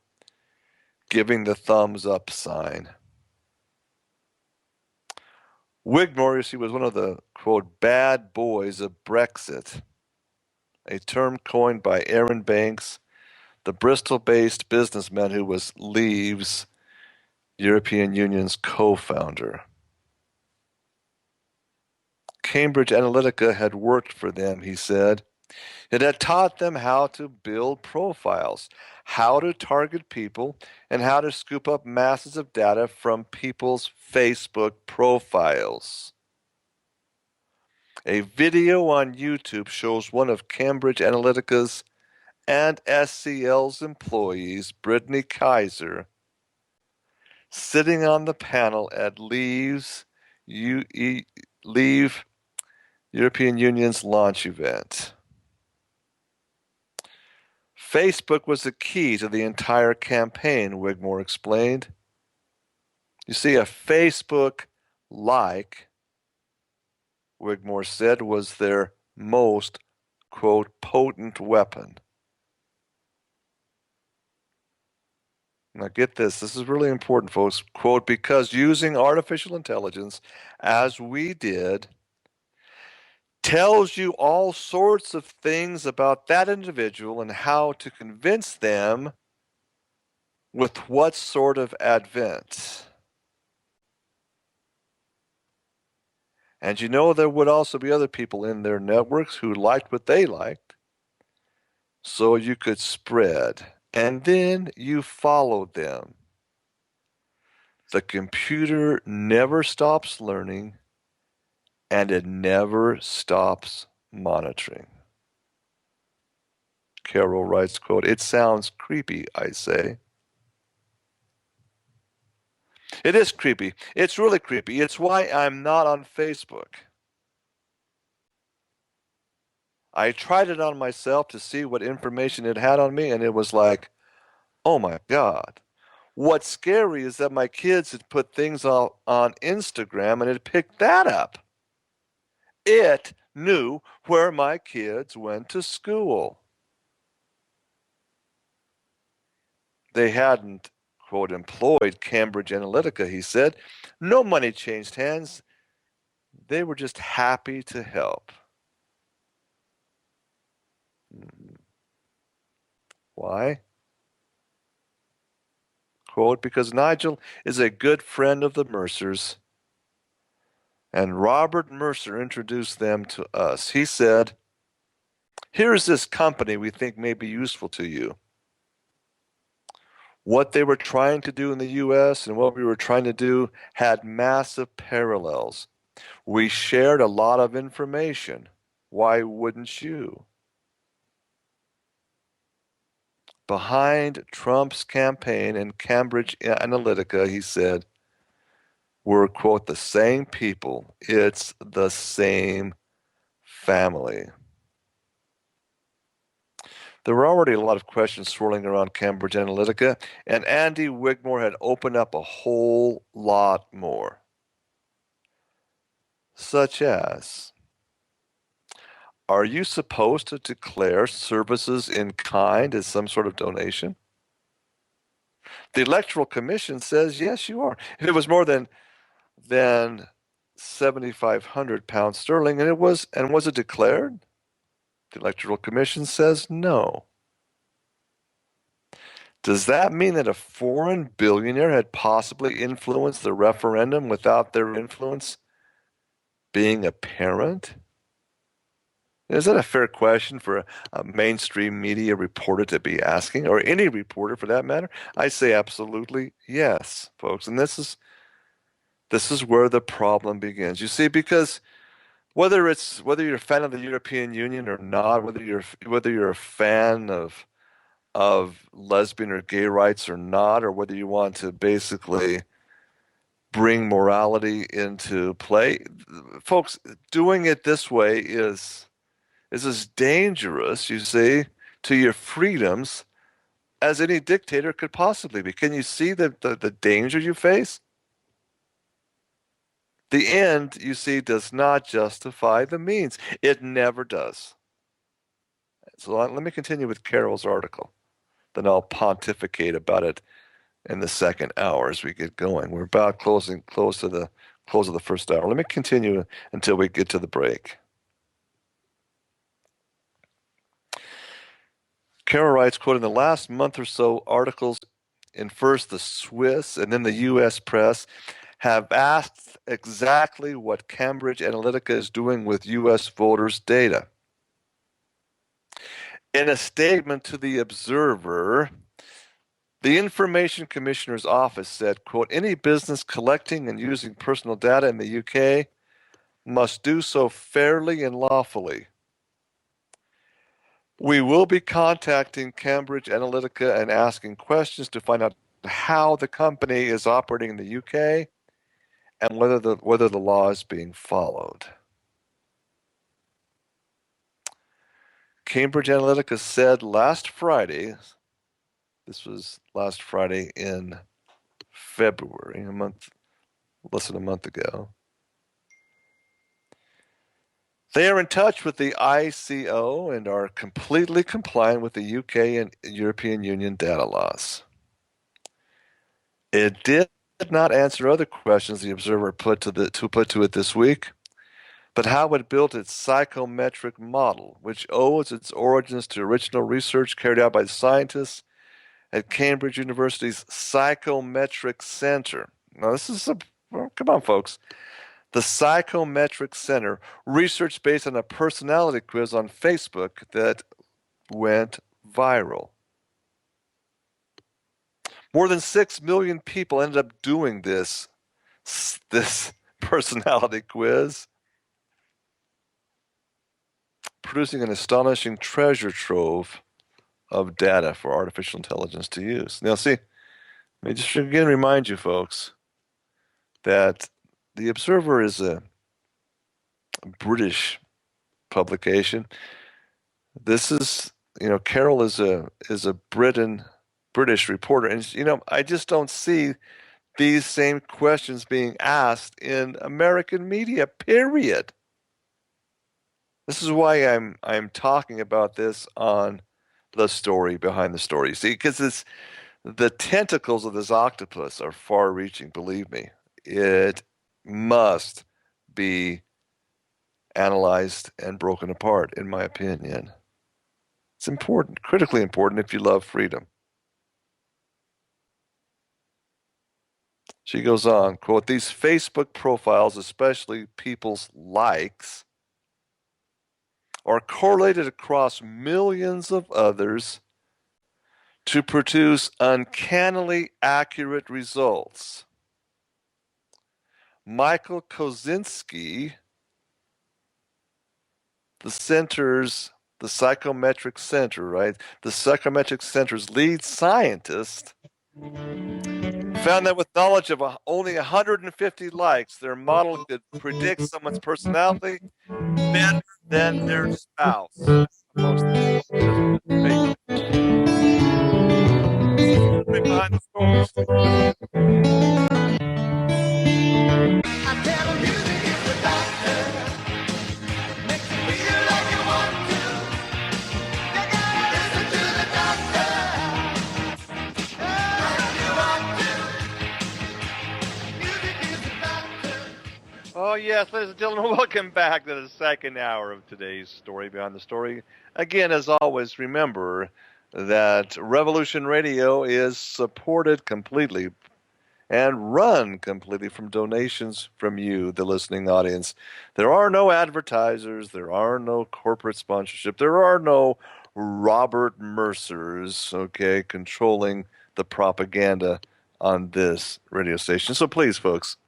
giving the thumbs up sign. Wigmore, you see, was one of the, quote, bad boys of Brexit, a term coined by Aaron Banks, the Bristol-based businessman who was Leave's European Union's co-founder. Cambridge Analytica had worked for them, he said. It had taught them how to build profiles, how to target people, and how to scoop up masses of data from people's Facebook profiles. A video on YouTube shows one of Cambridge Analytica's and SCL's employees, Brittany Kaiser, sitting on the panel at Leave European Union's launch event. Facebook was the key to the entire campaign, Wigmore explained. You see, a Facebook like, Wigmore said, was their most, quote, potent weapon. Now get this is really important, folks. Quote, "Because using artificial intelligence, as we did, tells you all sorts of things about that individual and how to convince them with what sort of advent. And you know there would also be other people in their networks who liked what they liked, so you could spread, and then you followed them. The computer never stops learning, and it never stops monitoring." Carol writes, quote, "It sounds creepy, I say." It is creepy. It's really creepy. It's why I'm not on Facebook. I tried it on myself to see what information it had on me, and it was like, oh my God. What's scary is that my kids had put things on Instagram and it picked that up. It knew where my kids went to school. They hadn't, quote, employed Cambridge Analytica, he said. No money changed hands. They were just happy to help. Why? Quote, "Because Nigel is a good friend of the Mercers, and Robert Mercer introduced them to us. He said, 'Here's this company we think may be useful to you.' What they were trying to do in the US and what we were trying to do had massive parallels. We shared a lot of information. Why wouldn't you?" Behind Trump's campaign and Cambridge Analytica, he said, were, quote, "the same people. It's the same family." There were already a lot of questions swirling around Cambridge Analytica, and Andy Wigmore had opened up a whole lot more. Such as, are you supposed to declare services in kind as some sort of donation? The Electoral Commission says yes, you are. If it was more than 7,500 pounds sterling, and was it declared? The Electoral Commission says no. Does that mean that a foreign billionaire had possibly influenced the referendum without their influence being apparent? Is that a fair question for a mainstream media reporter to be asking, or any reporter for that matter? I say absolutely yes, folks. And this is where the problem begins. You see, because whether you're a fan of the European Union or not, whether you're a fan of lesbian or gay rights or not, or whether you want to basically bring morality into play, folks, doing it this way is as dangerous, you see, to your freedoms as any dictator could possibly be. Can you see the danger you face? The end, you see, does not justify the means. It never does. So let me continue with Carol's article. Then I'll pontificate about it in the second hour as we get going. We're about close to the close of the first hour. Let me continue until we get to the break. Carol writes, quote, in the last month or so, articles in first the Swiss and then the U.S. press have asked exactly what Cambridge Analytica is doing with U.S. voters' data. In a statement to the Observer, the Information Commissioner's office said, quote, any business collecting and using personal data in the UK must do so fairly and lawfully. We will be contacting Cambridge Analytica and asking questions to find out how the company is operating in the UK and whether the law is being followed. Cambridge Analytica said last Friday, this was last Friday in February, less than a month ago, they are in touch with the ICO and are completely compliant with the UK and European Union data laws. It did not answer other questions the Observer put to it this week, but how it built its psychometric model, which owes its origins to original research carried out by scientists at Cambridge University's Psychometric Center. Now, come on, folks. The Psychometric Center, research based on a personality quiz on Facebook that went viral. More than 6 million people ended up doing this personality quiz, producing an astonishing treasure trove of data for artificial intelligence to use. Now, see, let me just again remind you, folks, that the Observer is a British publication. This is, Carol is a British reporter, and I just don't see these same questions being asked in American media. Period. This is why I'm talking about this on the story behind the story. See, because the tentacles of this octopus are far-reaching. Believe me, it must be analyzed and broken apart, in my opinion. It's important, critically important if you love freedom. She goes on, quote, these Facebook profiles, especially people's likes, are correlated across millions of others to produce uncannily accurate results. Michael Kozinski, the Psychometric Center, right? The Psychometric Center's lead scientist found that with knowledge of only 150 likes, their model could predict someone's personality better than their spouse. Behind the story. Oh, yes, ladies and gentlemen, welcome back to the second hour of today's Story Behind the Story. Again, as always, remember that Revolution Radio is supported completely and run completely from donations from you, the listening audience. There are no advertisers, there are no corporate sponsorship, there are no Robert Mercers, okay, controlling the propaganda on this radio station. So please, folks,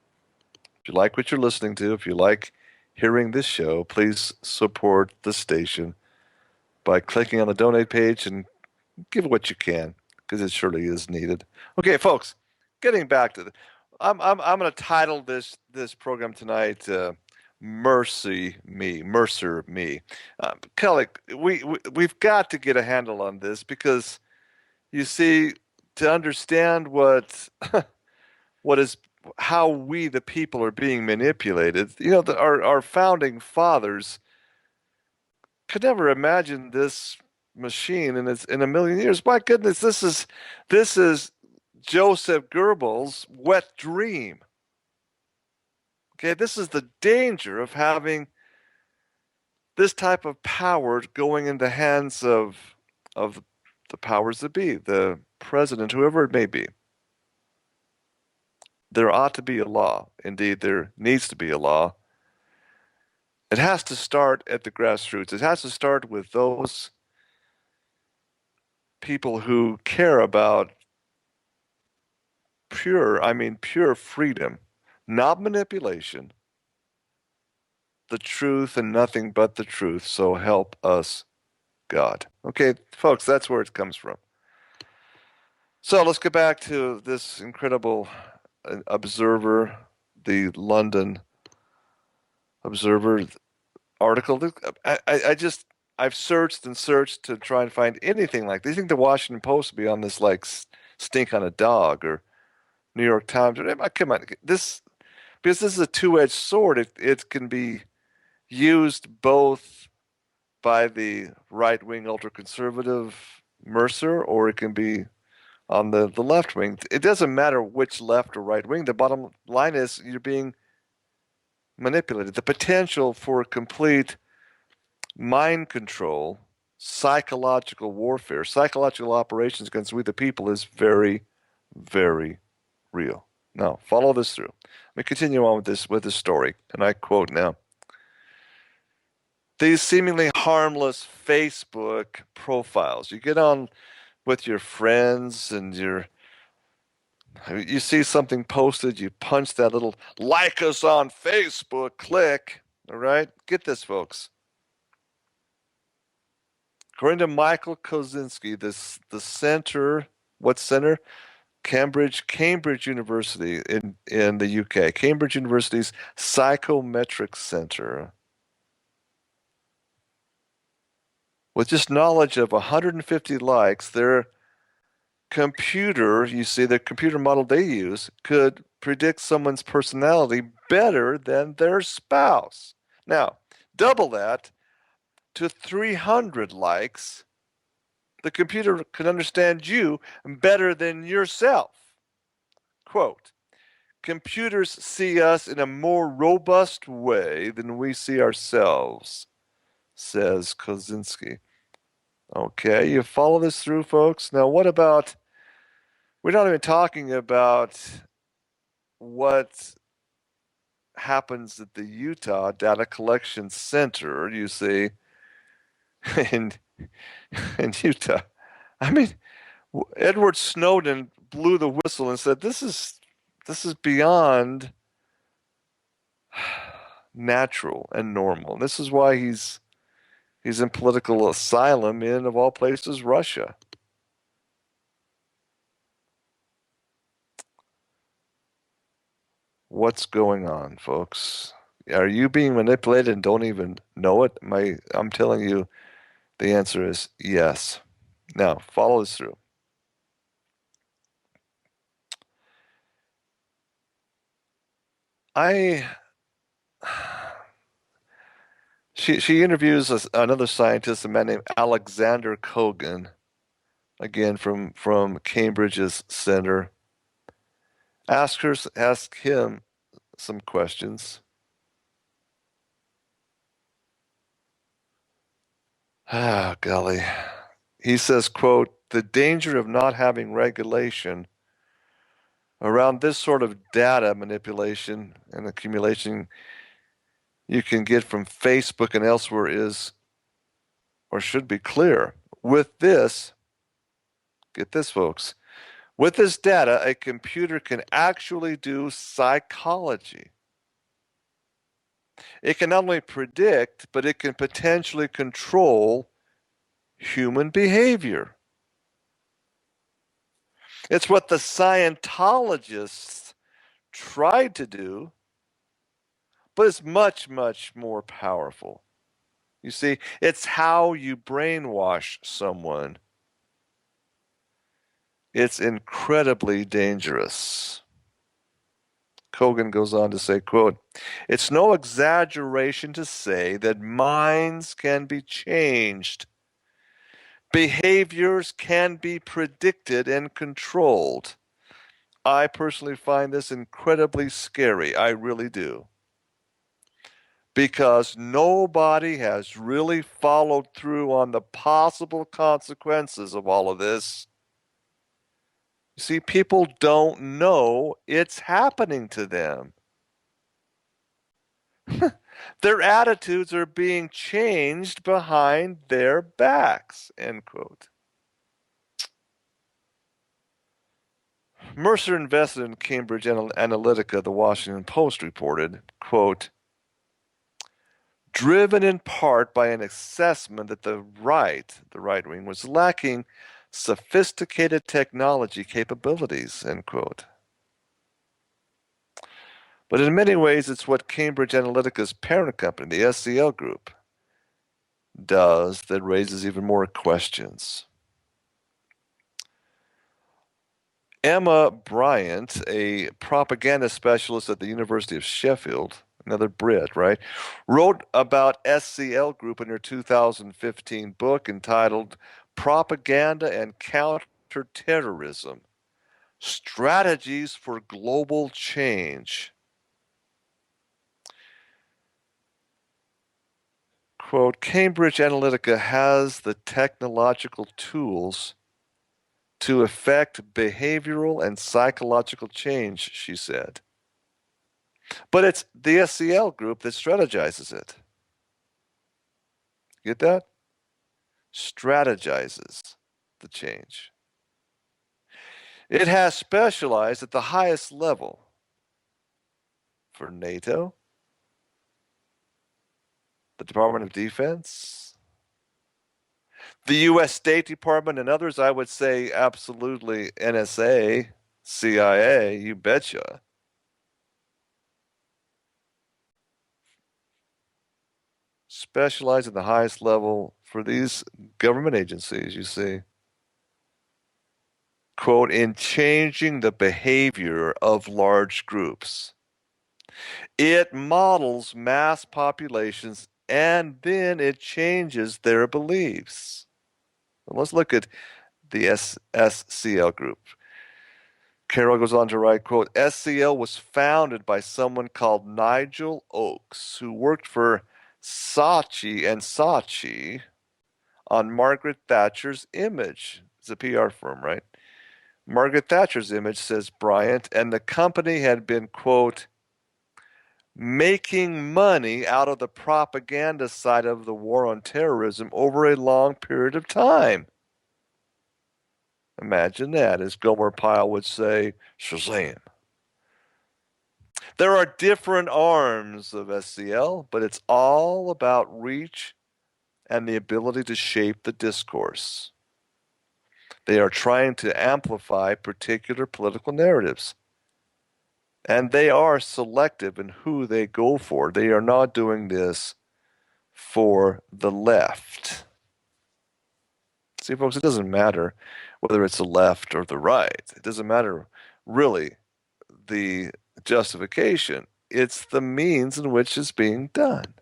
if you like what you're listening to, if you like hearing this show, please support the station by clicking on the donate page and give what you can because it surely is needed. Okay, folks, getting back to I'm going to title this program tonight Mercer Me. Kelly, we've got to get a handle on this because you see, to understand what is how we the people are being manipulated. Our founding fathers could never imagine this machine in a million years. My goodness, this is Joseph Goebbels' wet dream. Okay, this is the danger of having this type of power going in the hands of the powers that be, the president, whoever it may be. There ought to be a law. Indeed, there needs to be a law. It has to start at the grassroots. It has to start with those people who care about pure freedom, not manipulation, the truth and nothing but the truth. So help us, God. Okay, folks, that's where it comes from. So let's get back to this incredible Observer, the London Observer article. I've searched and searched to try and find anything like this. You think the Washington Post would be on this like stink on a dog, or New York Times? Come on, because this is a two-edged sword. It can be used both by the right-wing ultra-conservative Mercer, or it can be on the left wing. It doesn't matter which left or right wing. The bottom line is you're being manipulated. The potential for complete mind control, psychological warfare, psychological operations against we the people is very, very real. Now, follow this through. Let me continue on with this story, and I quote now. These seemingly harmless Facebook profiles. You get on with your friends and you see something posted, you punch that little like us on Facebook, click, all right? Get this, folks. According to Michael Kozinski, the center, what center? Cambridge University in the UK. Cambridge University's Psychometric Center. With just knowledge of 150 likes, their the computer model they use could predict someone's personality better than their spouse. Now, double that to 300 likes, the computer can understand you better than yourself. Quote, computers see us in a more robust way than we see ourselves, says Kozinski. Okay, you follow this through, folks? Now, we're not even talking about what happens at the Utah Data Collection Center, you see, in, in Utah. I mean, Edward Snowden blew the whistle and said, this is beyond natural and normal. This is why he's in political asylum in, of all places, Russia. What's going on, folks? Are you being manipulated and don't even know it? I'm telling you, the answer is yes. Now, follow this through. She interviews another scientist, a man named Alexander Kogan, again from Cambridge's center. Ask him some questions. Ah, golly. He says, quote, the danger of not having regulation around this sort of data manipulation and accumulation you can get from Facebook and elsewhere is, or should be clear. With this, get this, folks, with this data, a computer can actually do psychology. It can not only predict, but it can potentially control human behavior. It's what the Scientologists tried to do, but it's much, much more powerful. You see, it's how you brainwash someone. It's incredibly dangerous. Kogan goes on to say, quote, "It's no exaggeration to say that minds can be changed. Behaviors can be predicted and controlled. I personally find this incredibly scary. I really do. Because nobody has really followed through on the possible consequences of all of this. You see, people don't know it's happening to them. Their attitudes are being changed behind their backs," end quote. Mercer invested in Cambridge Analytica, the Washington Post reported, quote, "driven in part by an assessment that the right wing, was lacking sophisticated technology capabilities," end quote. But in many ways, it's what Cambridge Analytica's parent company, the SCL Group, does that raises even more questions. Emma Bryant, a propaganda specialist at the University of Sheffield, another Brit, right, wrote about SCL Group in her 2015 book entitled Propaganda and Counterterrorism: Strategies for Global Change. Quote, "Cambridge Analytica has the technological tools to affect behavioral and psychological change," she said. But it's the SCL Group that strategizes it. Get that? Strategizes the change. It has specialized at the highest level for NATO, the Department of Defense, the U.S. State Department, and others. I would say absolutely NSA, CIA, you betcha. Specialize at the highest level for these government agencies, you see. Quote, "in changing the behavior of large groups. It models mass populations and then it changes their beliefs." Well, let's look at the SCL Group. Carroll goes on to write, quote, "SCL was founded by someone called Nigel Oakes, who worked for Saatchi and Saatchi on Margaret Thatcher's image." It's a PR firm, right? Margaret Thatcher's image, says Bryant, and the company had been, quote, "making money out of the propaganda side of the war on terrorism over a long period of time." Imagine that, as Gomer Pyle would say, Shazam. There are different arms of SCL, but it's all about reach and the ability to shape the discourse. They are trying to amplify particular political narratives. And they are selective in who they go for. They are not doing this for the left. See, folks, it doesn't matter whether it's the left or the right. It doesn't matter really the justification. It's the means in which it's being done.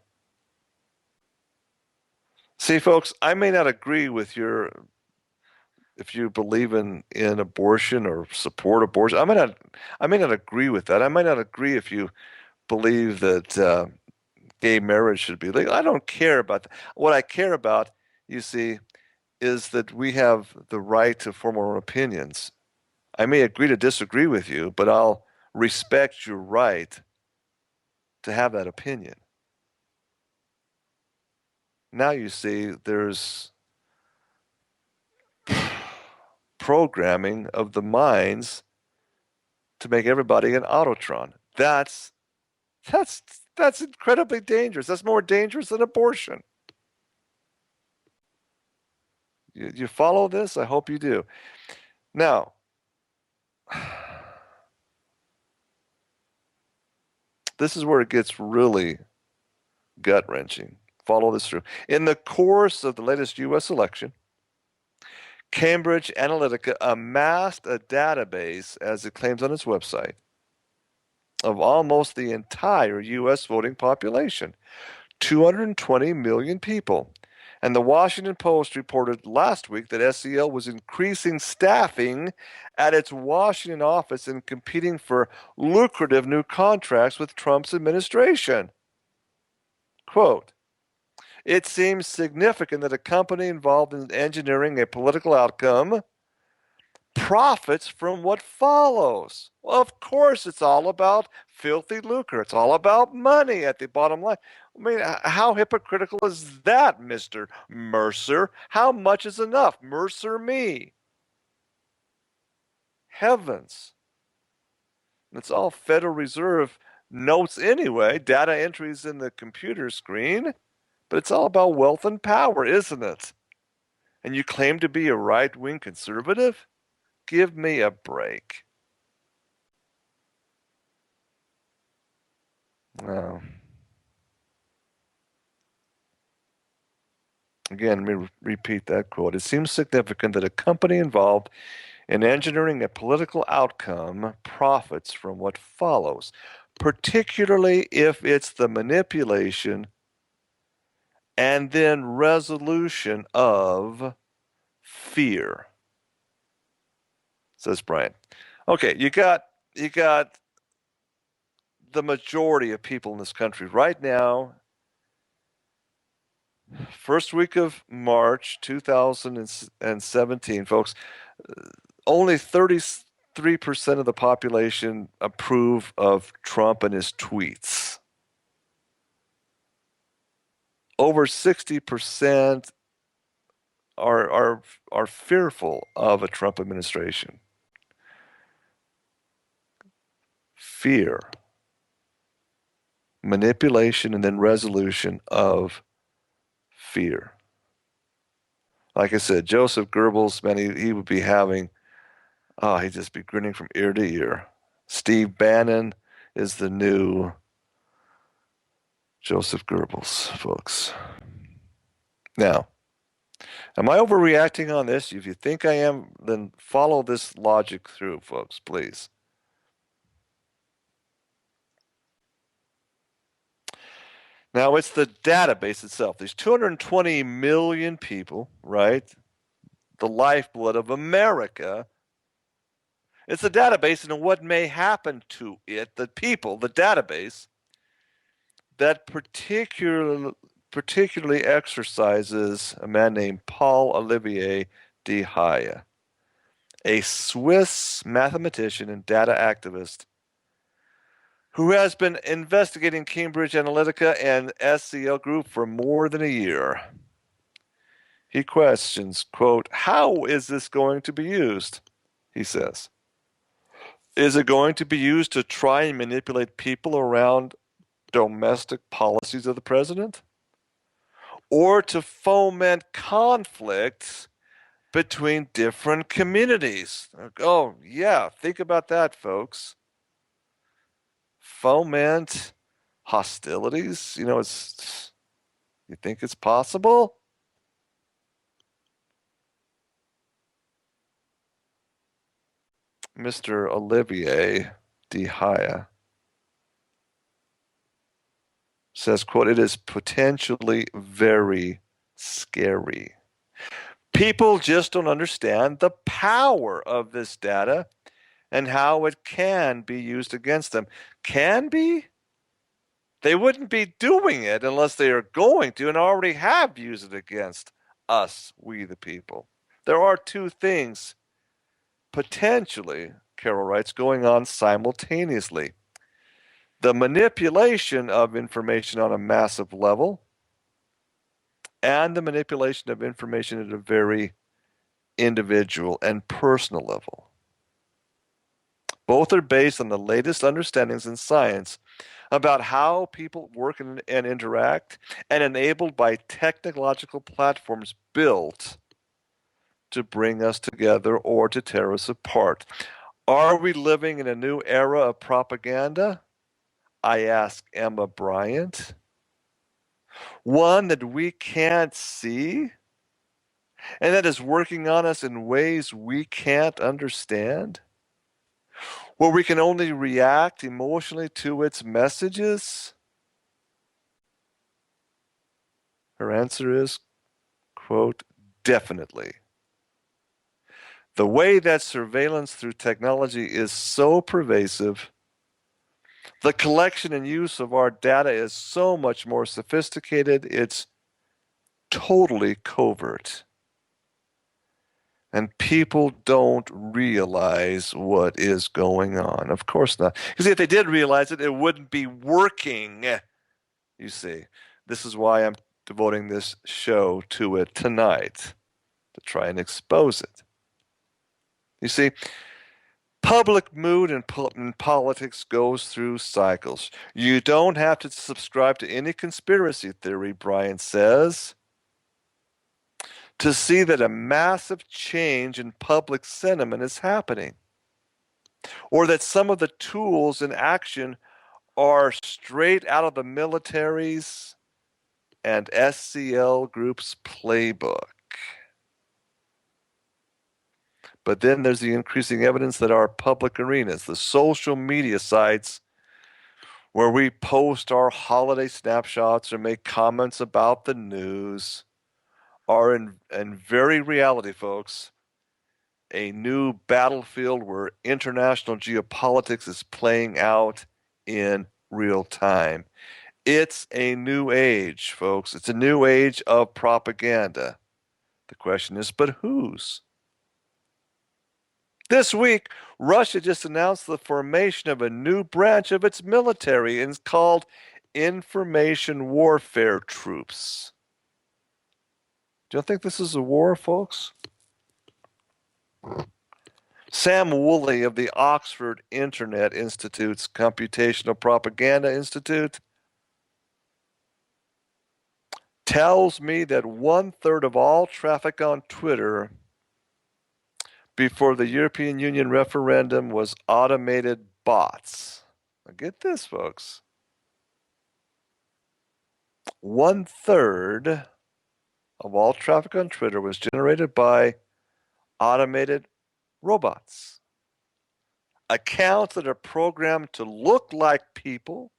See, folks, I may not agree with your if you believe in abortion or support abortion. I may not agree with that. I might not agree if you believe that gay marriage should be legal. I don't care about that. What I care about, you see, is that we have the right to form our own opinions. I may agree to disagree with you, but I'll respect your right to have that opinion. Now you see there's programming of the minds to make everybody an autotron. That's that's incredibly dangerous. That's more dangerous than abortion. You follow this? I hope you do. Now, this is where it gets really gut-wrenching. Follow this through. In the course of the latest U.S. election, Cambridge Analytica amassed a database, as it claims on its website, of almost the entire U.S. voting population, 220 million people. And the Washington Post reported last week that SEL was increasing staffing at its Washington office and competing for lucrative new contracts with Trump's administration. Quote, it seems significant that a company involved in engineering a political outcome profits from what follows. Well, of course, it's all about filthy lucre. It's all about money at the bottom line. I mean, how hypocritical is that, Mr. Mercer? How much is enough? Mercer me. Heavens. It's all Federal Reserve notes anyway, data entries in the computer screen, but it's all about wealth and power, isn't it? And you claim to be a right-wing conservative? Give me a break. Well, again, let me repeat that quote. It seems significant that a company involved in engineering a political outcome profits from what follows, particularly if it's the manipulation and then resolution of fear, says Brian. Okay, you got the majority of people in this country right now, first week of March 2017, folks, only 33% of the population approve of Trump and his tweets. Over 60% are fearful of a Trump administration. Fear, manipulation, and then resolution of fear. Like I said, Joseph Goebbels, man, he would be having, he'd just be grinning from ear to ear. Steve Bannon is the new Joseph Goebbels, folks. Now, am I overreacting on this? If you think I am, then follow this logic through, folks, please. Now, it's the database itself. These 220 million people, right? The lifeblood of America. It's a database and what may happen to it, the people, the database, that particularly exercises a man named Paul Olivier de Haye, a Swiss mathematician and data activist who has been investigating Cambridge Analytica and SEL Group for more than a year. He questions, quote, how is this going to be used? He says. Is it going to be used to try and manipulate people around domestic policies of the president? Or to foment conflicts between different communities? Oh, yeah, think about that, folks. Foment hostilities? You think it's possible? Mr. Olivier de Haye says, quote, it is potentially very scary. People just don't understand the power of this data and how it can be used against them. Can be? They wouldn't be doing it unless they are going to and already have used it against us, we the people. There are two things potentially, Carol writes, going on simultaneously. The manipulation of information on a massive level and the manipulation of information at a very individual and personal level. Both are based on the latest understandings in science about how people work and interact, and enabled by technological platforms built to bring us together or to tear us apart. Are we living in a new era of propaganda? I ask Emma Bryant. One that we can't see and that is working on us in ways we can't understand? Where we can only react emotionally to its messages? Her answer is, quote, definitely. The way that surveillance through technology is so pervasive, the collection and use of our data is so much more sophisticated, it's totally covert. And people don't realize what is going on. Of course not. Because if they did realize it, it wouldn't be working. You see, this is why I'm devoting this show to it tonight, to try and expose it. You see, public mood in politics goes through cycles. You don't have to subscribe to any conspiracy theory, Brian says, to see that a massive change in public sentiment is happening, or that some of the tools in action are straight out of the military's and SCL Group's playbook. But then there's the increasing evidence that our public arenas, the social media sites where we post our holiday snapshots or make comments about the news, are in very reality, folks, a new battlefield where international geopolitics is playing out in real time. It's a new age, folks. It's a new age of propaganda. The question is, but whose? This week, Russia just announced the formation of a new branch of its military, and it's called Information Warfare Troops. Do you think this is a war, folks? Sam Woolley of the Oxford Internet Institute's Computational Propaganda Institute tells me that 1/3 of all traffic on Twitter before the European Union referendum was automated bots. Now get this, folks. 1/3 of all traffic on Twitter was generated by automated robots. Accounts that are programmed to look like people,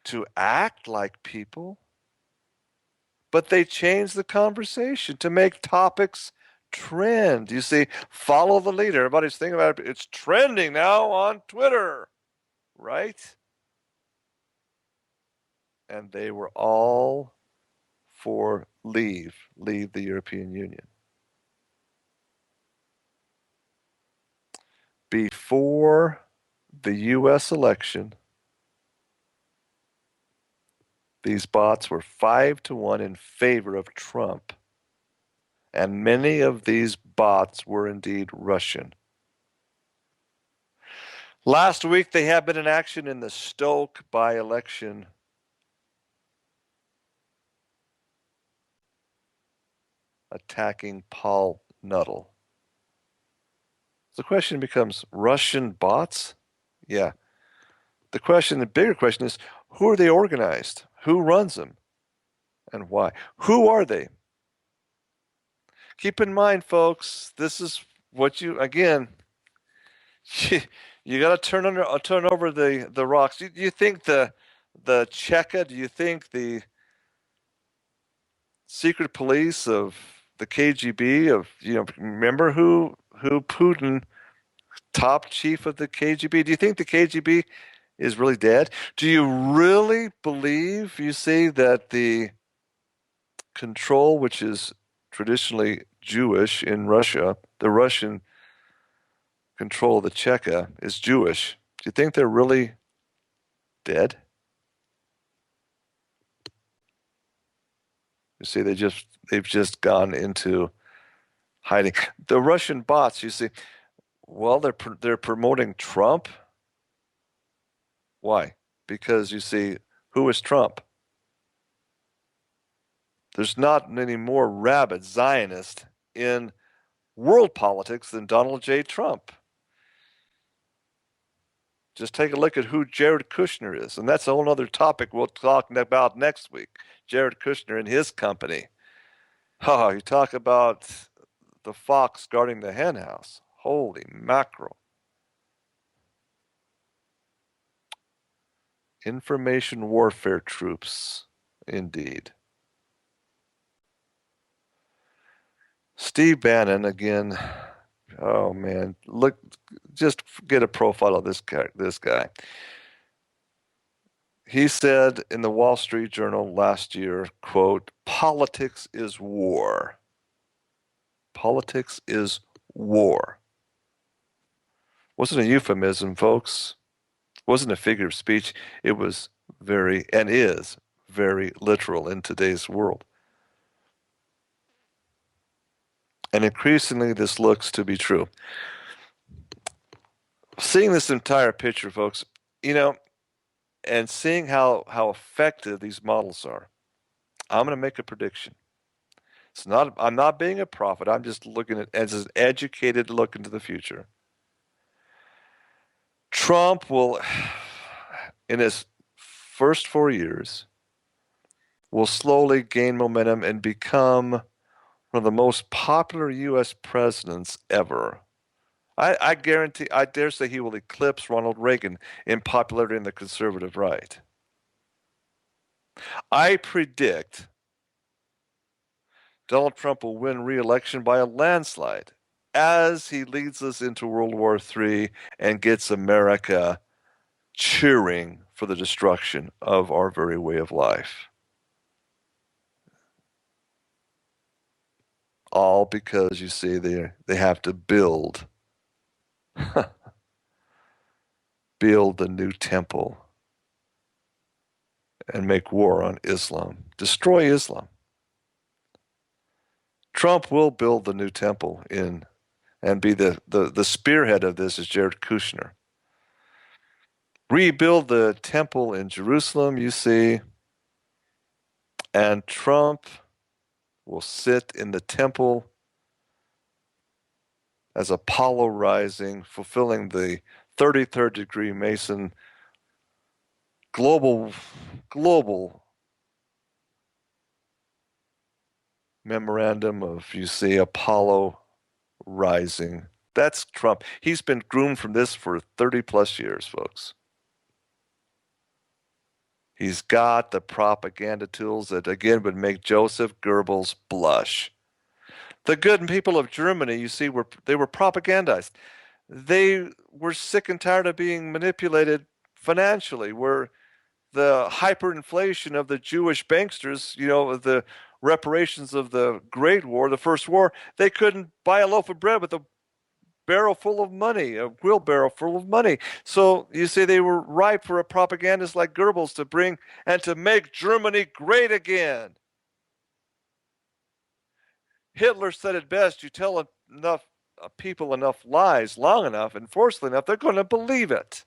to act like people, but they change the conversation to make topics trend. You see, follow the leader. Everybody's thinking about it. It's trending now on Twitter, right? And they were all for leave the European Union. Before the US election, these bots were 5-1 in favor of Trump. And many of these bots were indeed Russian. Last week, they have been in action in the Stoke by-election. Attacking Paul Nuttall. The question becomes, Russian bots? Yeah. The bigger question is, who are they organized? Who runs them? And why? Who are they? Keep in mind, folks, this is what again, you got to turn over the rocks. Do you think the Cheka, do you think the secret police of the KGB remember who Putin, top chief of the KGB? Do you think the KGB is really dead? Do you really believe, you see, that the control, which is traditionally Jewish in Russia, the Russian control of the Cheka is Jewish. Do you think they're really dead? You see, they've just gone into hiding. The Russian bots, you see, well, they're promoting Trump. Why? Because you see, who is Trump? There's not any more rabid Zionist in world politics than Donald J. Trump. Just take a look at who Jared Kushner is, and that's a whole other topic we'll talk about next week. Jared Kushner and his company. Oh, you talk about the fox guarding the hen house. Holy mackerel. Information warfare troops, indeed. Steve Bannon, again, oh man, look, just get a profile of this guy. He said in the Wall Street Journal last year, quote, politics is war. Politics is war. Wasn't a euphemism, folks. Wasn't a figure of speech. It was very, and is very literal in today's world. And increasingly, this looks to be true. Seeing this entire picture, folks, and seeing how effective these models are, I'm going to make a prediction. I'm not being a prophet. I'm just looking at as an educated look into the future. Trump will, in his first 4 years, will slowly gain momentum and become one of the most popular U.S. presidents ever. I guarantee, I dare say he will eclipse Ronald Reagan in popularity in the conservative right. I predict Donald Trump will win re-election by a landslide as he leads us into World War III and gets America cheering for the destruction of our very way of life. All because, you see, they have to build the new temple and make war on Islam, destroy Islam. Trump will build the new temple and be the spearhead of this is Jared Kushner. Rebuild the temple in Jerusalem, you see, and Trump will sit in the temple as Apollo rising, fulfilling the 33rd degree Mason global memorandum of, you see, Apollo rising. That's Trump. He's been groomed from this for 30 plus years, folks. He's got the propaganda tools that, again, would make Joseph Goebbels blush. The good people of Germany, you see, they were propagandized. They were sick and tired of being manipulated financially, where the hyperinflation of the Jewish banksters, the reparations of the Great War, the First War, they couldn't buy a loaf of bread with a barrel full of money, a wheelbarrow full of money. So you see, they were ripe for a propagandist like Goebbels to bring and to make Germany great again. Hitler said it best: you tell enough people enough lies long enough and forcefully enough, they're going to believe it.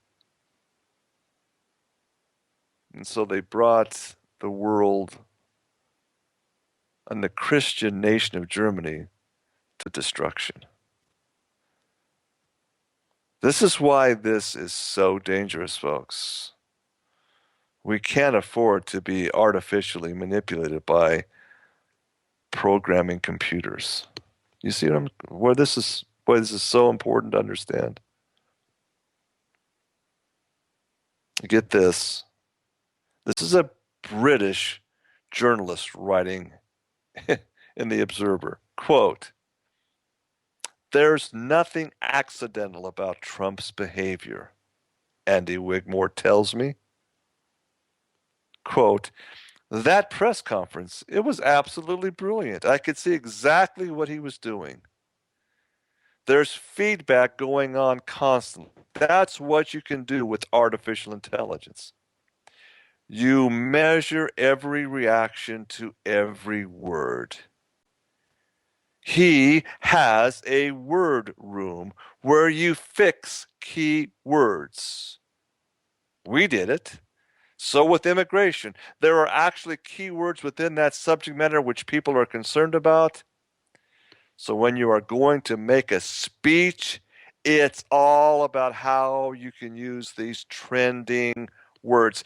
And so they brought the world and the Christian nation of Germany to destruction. This is why this is so dangerous, folks. We can't afford to be artificially manipulated by programming computers. You see why this is so important to understand. Get this. This is a British journalist writing in The Observer. Quote, "There's nothing accidental about Trump's behavior, Andy Wigmore tells me." Quote, "That press conference, it was absolutely brilliant. I could see exactly what he was doing. There's feedback going on constantly. That's what you can do with artificial intelligence. You measure every reaction to every word. He has a word room where you fix key words. We did it. So with immigration, there are actually keywords within that subject matter which people are concerned about. So when you are going to make a speech, it's all about how you can use these trending words.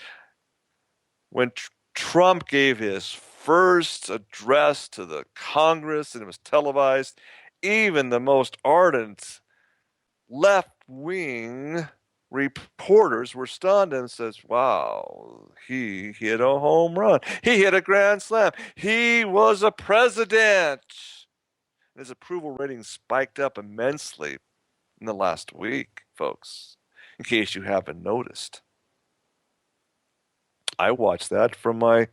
When Trump gave his first address to the Congress and it was televised, even the most ardent left-wing reporters were stunned and says, wow, he hit a home run. He hit a grand slam. He was a president. His approval rating spiked up immensely in the last week, folks, in case you haven't noticed. I watched that from my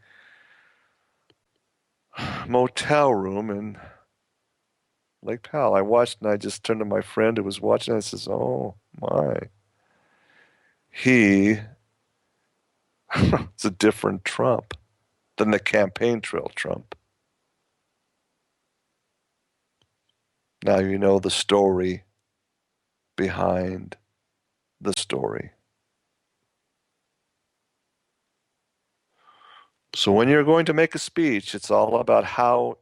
motel room in Lake Powell. I watched and I just turned to my friend who was watching and says, oh my. He is a different Trump than the campaign trail Trump. Now you know the story behind the story. So when you're going to make a speech, it's all about how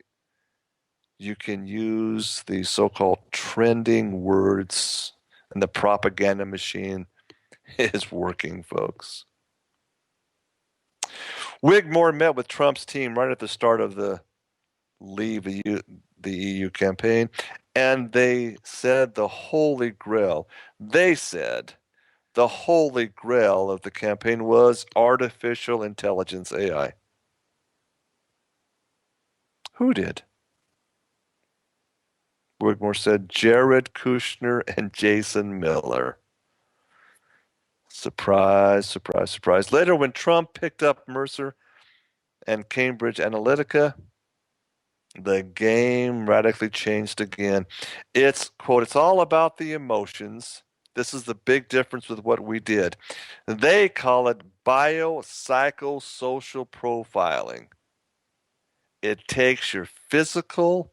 you can use the so-called trending words, and the propaganda machine is working, folks. Wigmore met with Trump's team right at the start of the Leave the EU campaign, and they said the holy grail. They said the holy grail of the campaign was artificial intelligence, AI. Who did? Wigmore said Jared Kushner and Jason Miller. Surprise, surprise, surprise. Later, when Trump picked up Mercer and Cambridge Analytica, the game radically changed again. It's, quote, it's all about the emotions. This is the big difference with what we did. They call it biopsychosocial profiling. It takes your physical,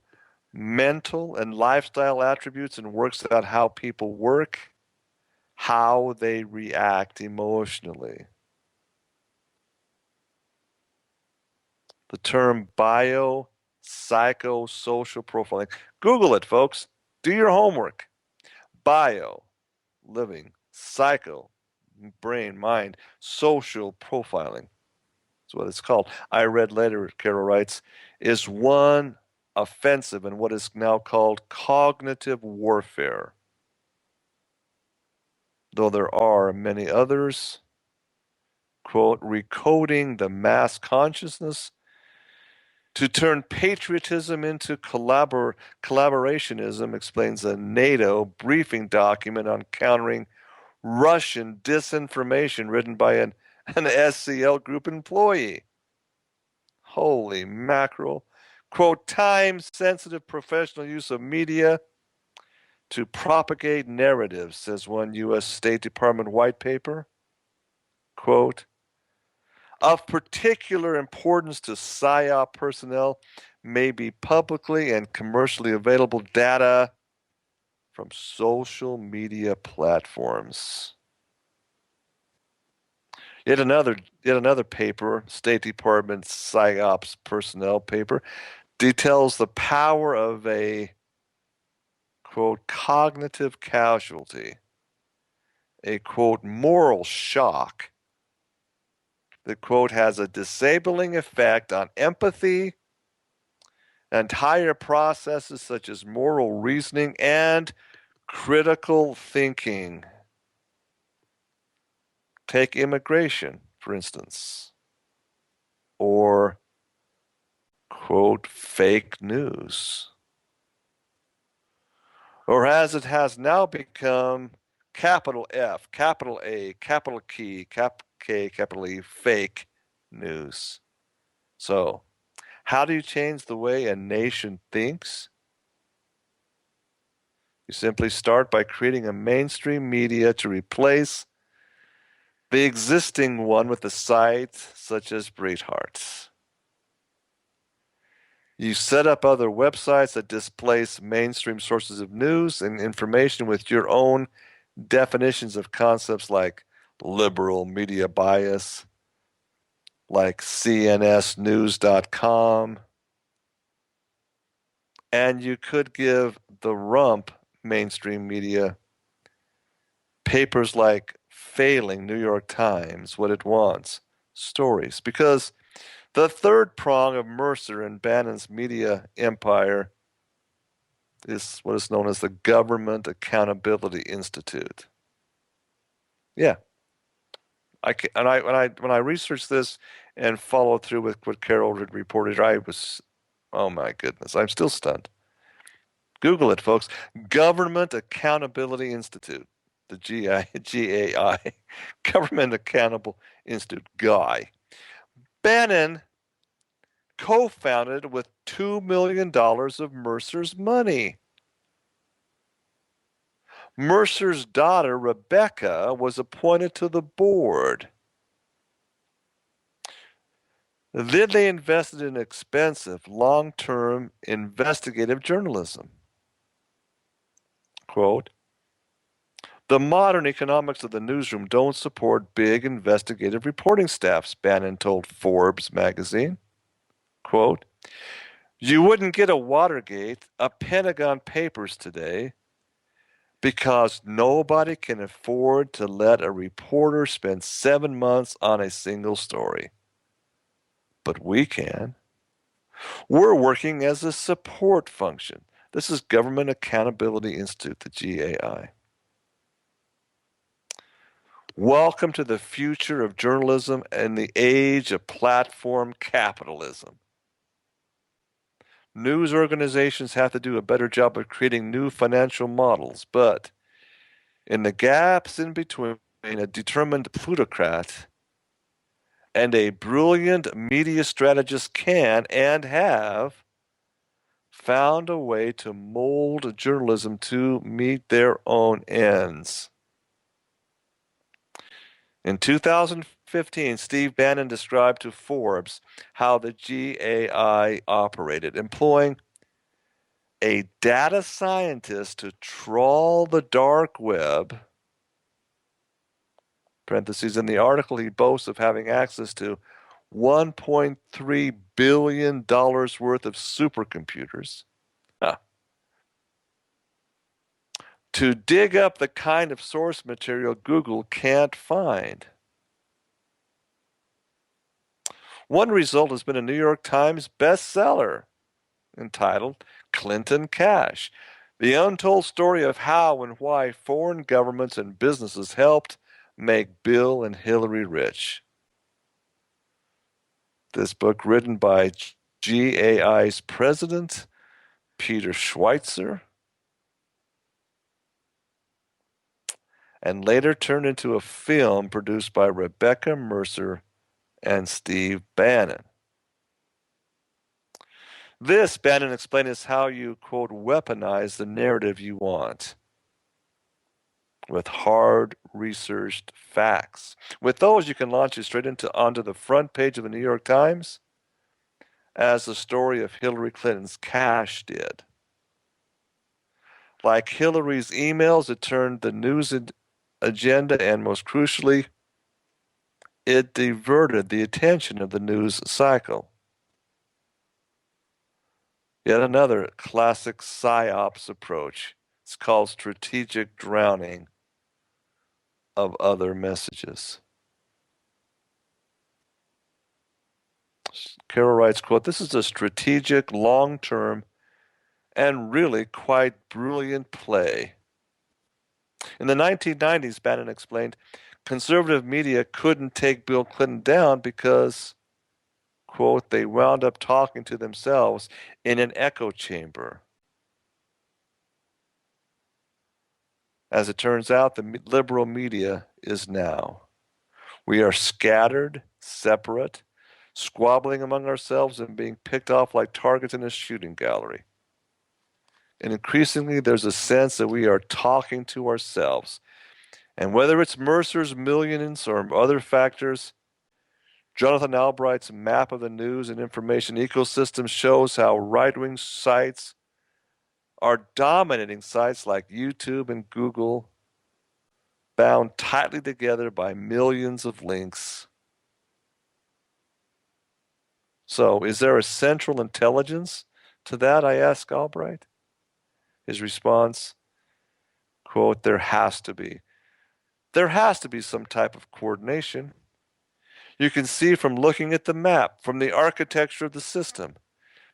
mental, and lifestyle attributes and works out how people work, how they react emotionally. The term biopsychosocial profiling. Google it, folks. Do your homework. Bio, living, psycho, brain, mind, social profiling. That's what it's called. I read later, Carol writes, is one offensive in what is now called cognitive warfare. Though there are many others, quote, recoding the mass consciousness to turn patriotism into collaborationism, explains a NATO briefing document on countering Russian disinformation written by an SCL Group employee. Holy mackerel. Quote, time-sensitive professional use of media to propagate narratives, says one U.S. State Department white paper. Quote, of particular importance to PSYOP personnel may be publicly and commercially available data from social media platforms. Yet another paper, State Department PSYOPs personnel paper, details the power of a, quote, cognitive casualty, a, quote, moral shock that, quote, has a disabling effect on empathy and higher processes such as moral reasoning and critical thinking. Take immigration, for instance, or, quote, fake news. Or as it has now become capital F, capital A, capital K, capital E, fake news. So, how do you change the way a nation thinks? You simply start by creating a mainstream media to replace the existing one with a site such as Breithart's. You set up other websites that displace mainstream sources of news and information with your own definitions of concepts like liberal media bias, like cnsnews.com, and you could give the rump mainstream media papers like failing New York Times what it wants, stories. Because the third prong of Mercer and Bannon's media empire is what is known as the Government Accountability Institute. Yeah, when I researched this and followed through with what Carol had reported, I was, oh my goodness, I'm still stunned. Google it, folks. Government Accountability Institute, the GAI, Government Accountable Institute, GUI. Bannon co-founded with $2 million of Mercer's money. Mercer's daughter, Rebecca, was appointed to the board. Then they invested in expensive, long-term investigative journalism. Quote, the modern economics of the newsroom don't support big investigative reporting staffs, Bannon told Forbes magazine. Quote, you wouldn't get a Watergate, a Pentagon Papers today because nobody can afford to let a reporter spend 7 months on a single story. But we can. We're working as a support function. This is Government Accountability Institute, the GAI. Welcome to the future of journalism and the age of platform capitalism. News organizations have to do a better job of creating new financial models, but in the gaps in between, a determined plutocrat and a brilliant media strategist can and have found a way to mold journalism to meet their own ends. In 2015, Steve Bannon described to Forbes how the GAI operated, employing a data scientist to trawl the dark web. Parentheses, in the article, he boasts of having access to $1.3 billion worth of supercomputers. Huh. To dig up the kind of source material Google can't find. One result has been a New York Times bestseller entitled Clinton Cash, the untold story of how and why foreign governments and businesses helped make Bill and Hillary rich. This book, written by GAI's president, Peter Schweitzer, and later turned into a film produced by Rebecca Mercer and Steve Bannon. This, Bannon explained, is how you, quote, weaponize the narrative you want with hard researched facts. With those, you can launch it straight onto the front page of the New York Times, as the story of Hillary Clinton's cash did. Like Hillary's emails, it turned the news agenda, and most crucially, it diverted the attention of the news cycle. Yet another classic PSYOPs approach. It's called strategic drowning of other messages. Carol writes, quote, this is a strategic, long-term, and really quite brilliant play. In the 1990s, Bannon explained, conservative media couldn't take Bill Clinton down because, quote, they wound up talking to themselves in an echo chamber. As it turns out, the liberal media is now. We are scattered, separate, squabbling among ourselves and being picked off like targets in a shooting gallery. And increasingly, there's a sense that we are talking to ourselves. And whether it's Mercer's millions or other factors, Jonathan Albright's map of the news and information ecosystem shows how right-wing sites are dominating sites like YouTube and Google, bound tightly together by millions of links. So, is there a central intelligence to that? I asked Albright. His response, quote, there has to be. There has to be some type of coordination. You can see from looking at the map, from the architecture of the system,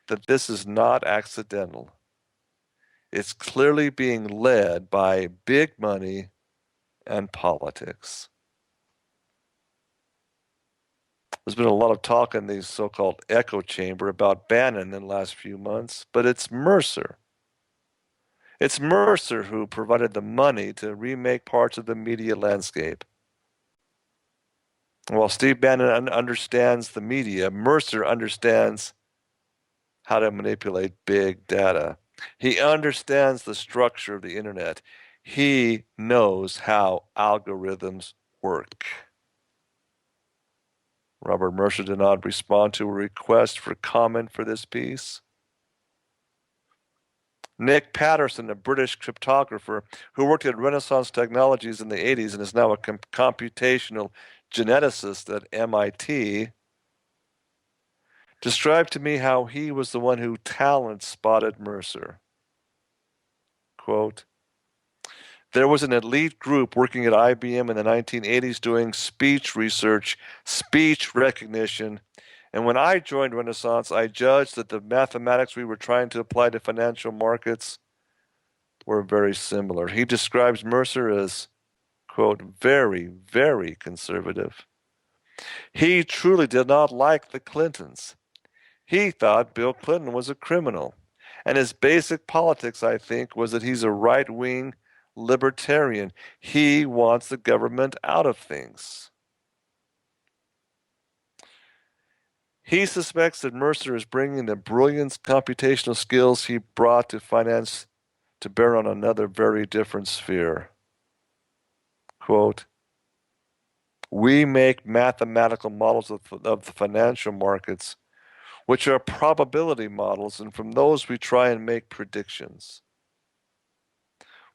that this is not accidental. It's clearly being led by big money and politics. There's been a lot of talk in the so-called echo chamber about Bannon in the last few months, but it's Mercer. It's Mercer who provided the money to remake parts of the media landscape. While Steve Bannon understands the media, Mercer understands how to manipulate big data. He understands the structure of the internet. He knows how algorithms work. Robert Mercer did not respond to a request for comment for this piece. Nick Patterson, a British cryptographer who worked at Renaissance Technologies in the 80s and is now a computational geneticist at MIT, described to me how he was the one who talent spotted Mercer. Quote, there was an elite group working at IBM in the 1980s doing speech research, speech recognition, and when I joined Renaissance, I judged that the mathematics we were trying to apply to financial markets were very similar. He describes Mercer as, quote, very, very conservative. He truly did not like the Clintons. He thought Bill Clinton was a criminal. And his basic politics, I think, was that he's a right-wing libertarian. He wants the government out of things. He suspects that Mercer is bringing the brilliant computational skills he brought to finance to bear on another very different sphere. Quote, we make mathematical models of the financial markets, which are probability models, and from those we try and make predictions.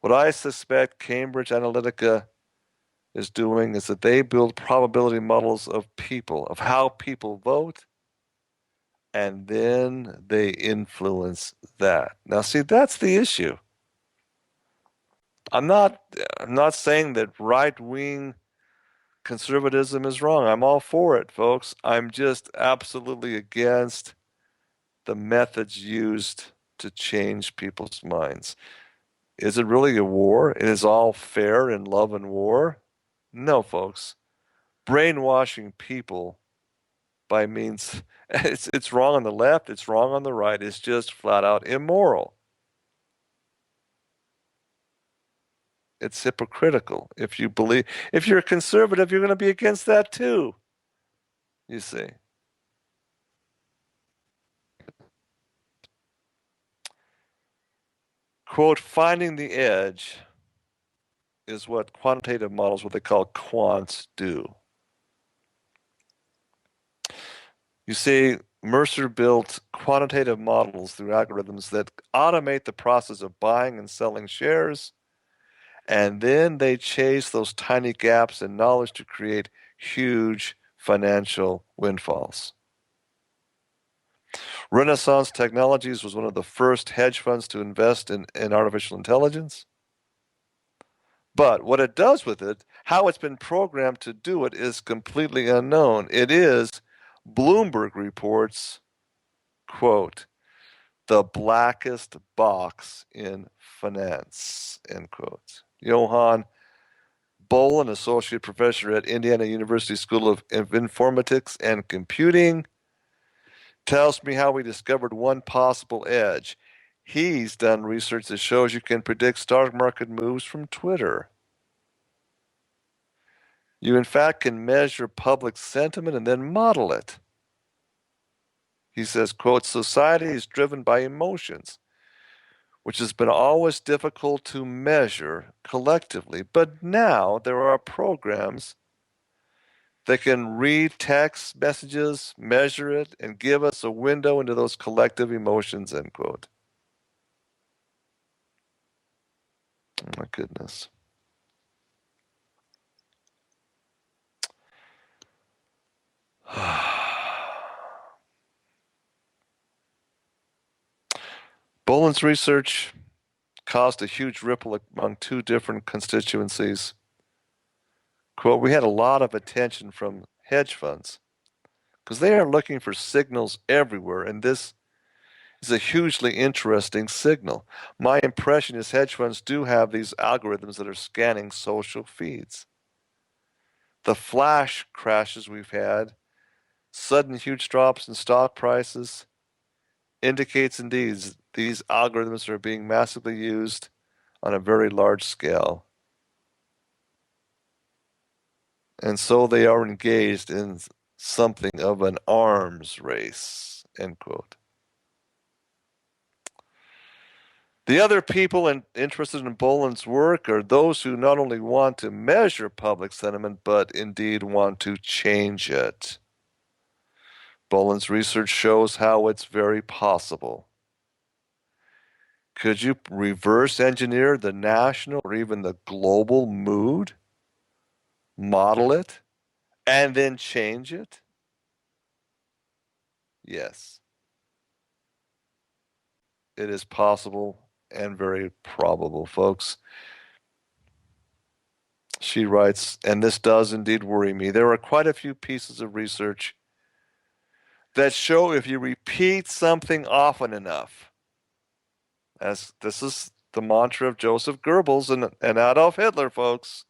What I suspect Cambridge Analytica is doing is that they build probability models of people, of how people vote, and then they influence that. Now, see, that's the issue. I'm not saying that right-wing conservatism is wrong. I'm all for it, folks. I'm just absolutely against the methods used to change people's minds. Is it really a war? It is all fair in love and war? No, folks. Brainwashing people by means it's wrong on the left, it's wrong on the right. It's just flat out immoral. It's hypocritical. If you're a conservative, you're going to be against that too. You see. Quote, finding the edge is what quantitative models, what they call quants, do. You see, Mercer built quantitative models through algorithms that automate the process of buying and selling shares, and then they chase those tiny gaps in knowledge to create huge financial windfalls. Renaissance Technologies was one of the first hedge funds to invest in artificial intelligence. But what it does with it, how it's been programmed to do it, is completely unknown. It is, Bloomberg reports, quote, the blackest box in finance, end quote. Johann Boll, an associate professor at Indiana University School of Informatics and Computing, tells me how we discovered one possible edge. He's done research that shows you can predict stock market moves from Twitter. You, in fact, can measure public sentiment and then model it. He says, quote, society is driven by emotions. which has been always difficult to measure collectively. But now there are programs that can read text messages, measure it, and give us a window into those collective emotions, end quote. Oh my goodness. Boland's research caused a huge ripple among two different constituencies. Quote, we had a lot of attention from hedge funds because they are looking for signals everywhere, and this is a hugely interesting signal. My impression is hedge funds do have these algorithms that are scanning social feeds. The flash crashes we've had, sudden huge drops in stock prices, indicates indeed these algorithms are being massively used on a very large scale. And so they are engaged in something of an arms race, end quote. The other people interested in Boland's work are those who not only want to measure public sentiment, but indeed want to change it. Boland's research shows how it's very possible. Could you reverse engineer the national or even the global mood, model it, and then change it? Yes, it is possible and very probable, folks. She writes, and this does indeed worry me. There are quite a few pieces of research that show if you repeat something often enough, as this is the mantra of Joseph Goebbels and Adolf Hitler, folks.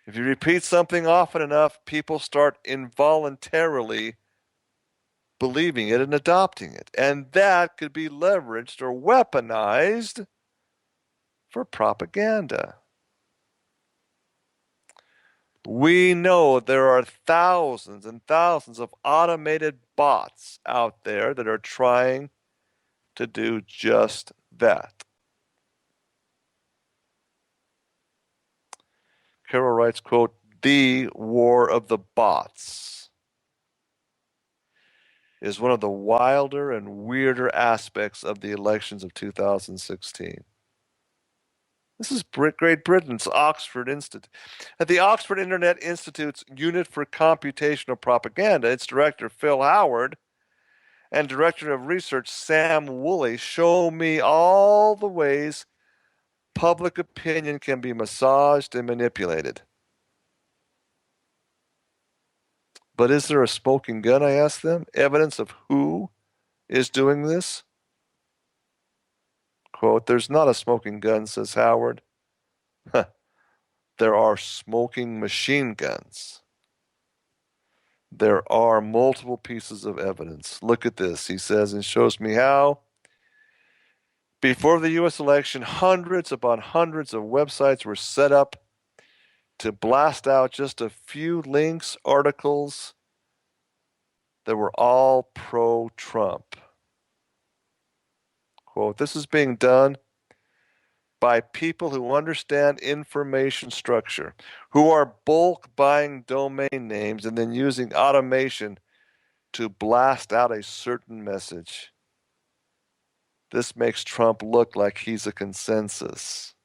If you repeat something often enough, people start involuntarily believing it and adopting it. And that could be leveraged or weaponized for propaganda. We know there are thousands and thousands of automated bots out there that are trying to do just that. Carol writes, quote, the war of the bots is one of the wilder and weirder aspects of the elections of 2016. This is Great Britain's Oxford Institute. At the Oxford Internet Institute's Unit for Computational Propaganda, its director, Phil Howard, and director of research, Sam Woolley, show me all the ways public opinion can be massaged and manipulated. But is there a smoking gun, I ask them? Evidence of who is doing this? Quote, there's not a smoking gun, says Howard. There are smoking machine guns. There are multiple pieces of evidence. Look at this, he says, and shows me how. Before the U.S. election, hundreds upon hundreds of websites were set up to blast out just a few links, articles that were all pro-Trump. Quote, this is being done by people who understand information structure, who are bulk buying domain names and then using automation to blast out a certain message. This makes Trump look like he's a consensus.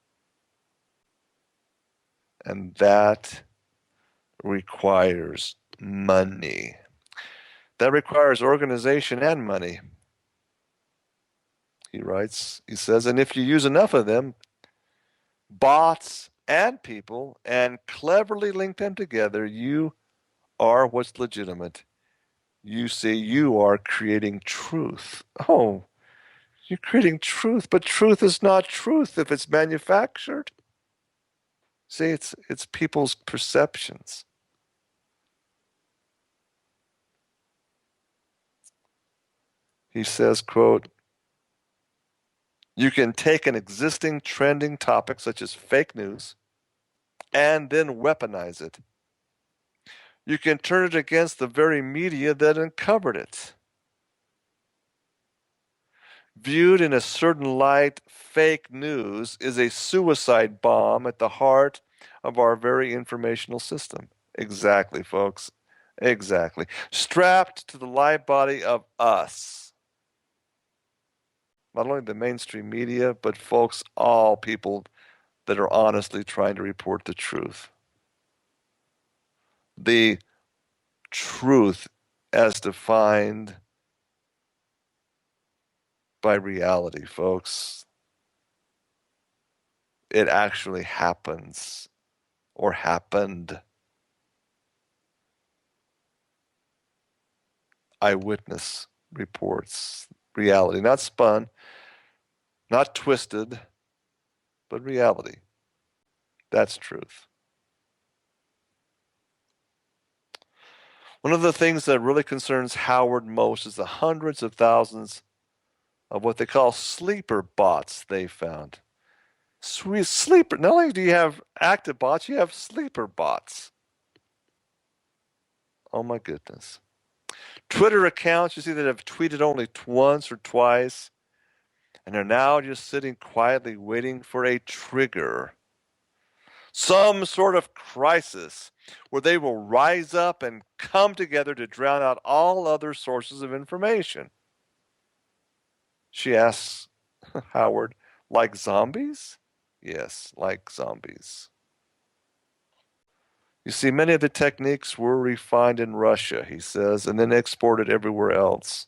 And that requires money. That requires organization and money. He writes, he says, and if you use enough of them, bots and people, and cleverly link them together, you are what's legitimate. You see, you are creating truth. Oh, you're creating truth, but truth is not truth if it's manufactured. See, it's people's perceptions. He says, quote, you can take an existing trending topic such as fake news and then weaponize it. You can turn it against the very media that uncovered it. Viewed in a certain light, fake news is a suicide bomb at the heart of our very informational system. Exactly, folks. Exactly. Strapped to the live body of us. Not only the mainstream media, but folks, all people that are honestly trying to report the truth. The truth as defined by reality, folks. It actually happens or happened. Eyewitness reports reality, not spun, not twisted, but reality. That's truth. One of the things that really concerns Howard most is the hundreds of thousands of what they call sleeper bots they found. Sweet sleeper. Not only do you have active bots, you have sleeper bots. Oh my goodness. Twitter accounts you see that have tweeted only once or twice and are now just sitting quietly waiting for a trigger. Some sort of crisis where they will rise up and come together to drown out all other sources of information. She asks Howard, like zombies? Yes, like zombies. You see, many of the techniques were refined in Russia, he says, and then exported everywhere else.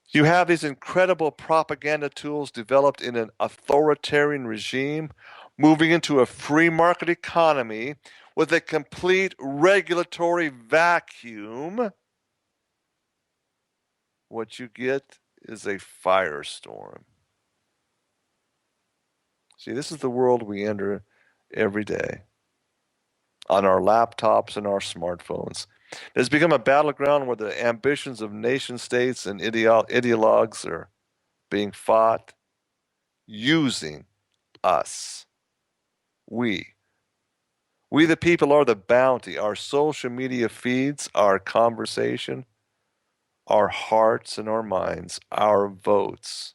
You have these incredible propaganda tools developed in an authoritarian regime, moving into a free market economy with a complete regulatory vacuum. What you get is a firestorm. See, this is the world we enter every day on our laptops and our smartphones. It has become a battleground where the ambitions of nation states and ideologues are being fought using us. We. We the people are the bounty. Our social media feeds, our conversation, our hearts and our minds, our votes.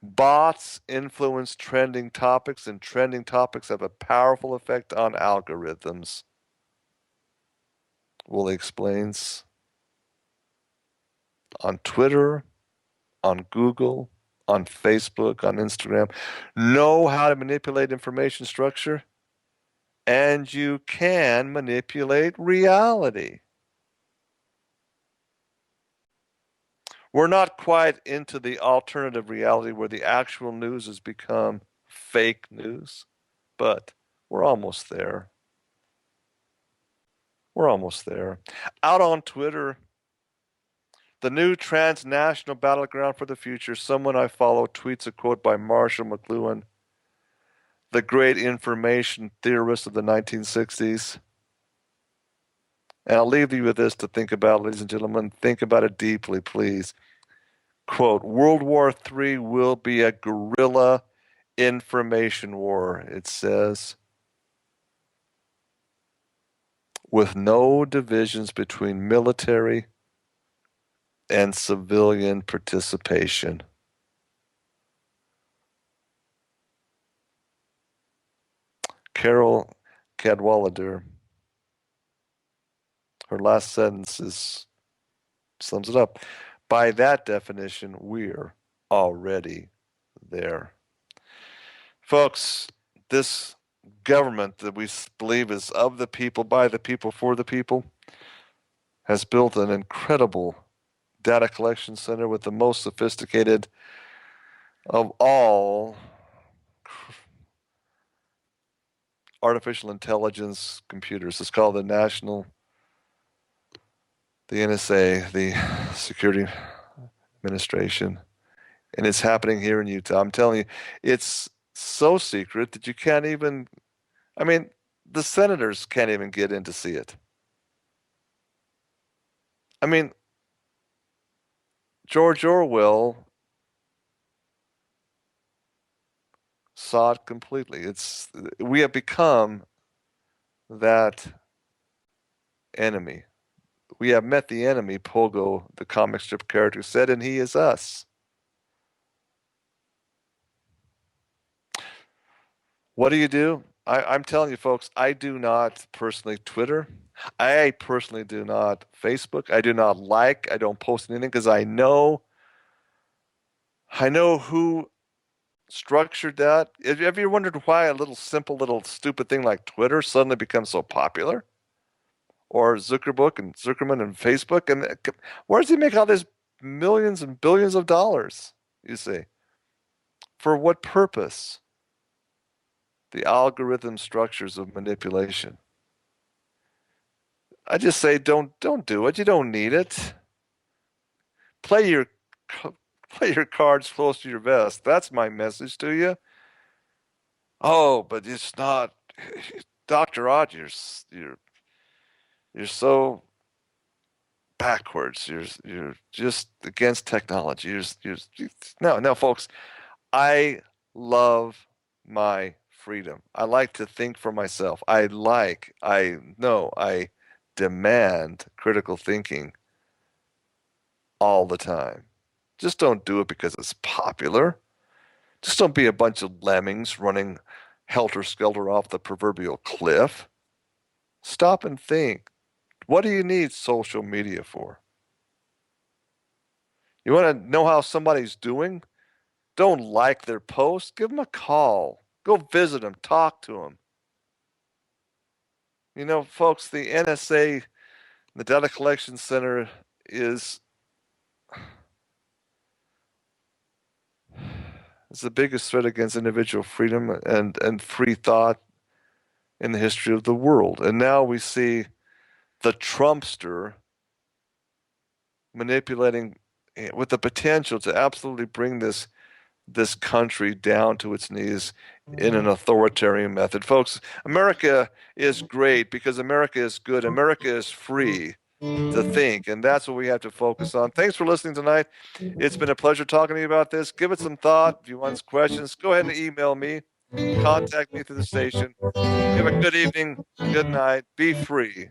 Bots influence trending topics, and trending topics have a powerful effect on algorithms. Woolley explains on Twitter, on Google, on Facebook, on Instagram. Know how to manipulate information structure, and you can manipulate reality. We're not quite into the alternative reality where the actual news has become fake news, but we're almost there. We're almost there. Out on Twitter, the new transnational battleground for the future, someone I follow tweets a quote by Marshall McLuhan, the great information theorist of the 1960s. And I'll leave you with this to think about, ladies and gentlemen. Think about it deeply, please. Quote, World War III will be a guerrilla information war, it says, with no divisions between military and civilian participation. Carol Cadwalader, her last sentence sums it up. By that definition, we're already there. Folks, this government that we believe is of the people, by the people, for the people, has built an incredible data collection center with the most sophisticated of all artificial intelligence computers. It's called the NSA, the Security Administration, and it's happening here in Utah. I'm telling you, it's so secret that you can't even, I mean, the senators can't even get in to see it. I mean, George Orwell saw it completely. We have become that enemy. We have met the enemy, Pogo, the comic strip character, said, and he is us. What do you do? I'm telling you, folks, I do not personally Twitter. I personally do not Facebook. I do not like. I don't post anything because I know who structured that. Have you wondered why a little simple, little stupid thing like Twitter suddenly becomes so popular? Or Zuckerman and Facebook? And where does he make all these millions and billions of dollars? You see, for what purpose? The algorithm structures of manipulation. I just say don't do it. You don't need it. Play your play your cards close to your vest. That's my message to you. Oh, but it's not, Dr. Odd. You're so backwards. You're just against technology. No, folks. I love my freedom. I like to think for myself. I know, I demand critical thinking all the time. Just don't do it because it's popular. Just don't be a bunch of lemmings running helter-skelter off the proverbial cliff. Stop and think. What do you need social media for? You want to know how somebody's doing? Don't like their post. Give them a call. Go visit them. Talk to them. You know, folks, the NSA, the Data Collection Center, is the biggest threat against individual freedom and free thought in the history of the world. And now we see the Trumpster manipulating with the potential to absolutely bring this country down to its knees in an authoritarian method. Folks, America is great because America is good. America is free to think, and that's what we have to focus on. Thanks for listening tonight. It's been a pleasure talking to you about this. Give it some thought. If you want questions, go ahead and email me. Contact me through the station. You have a good evening, good night. Be free.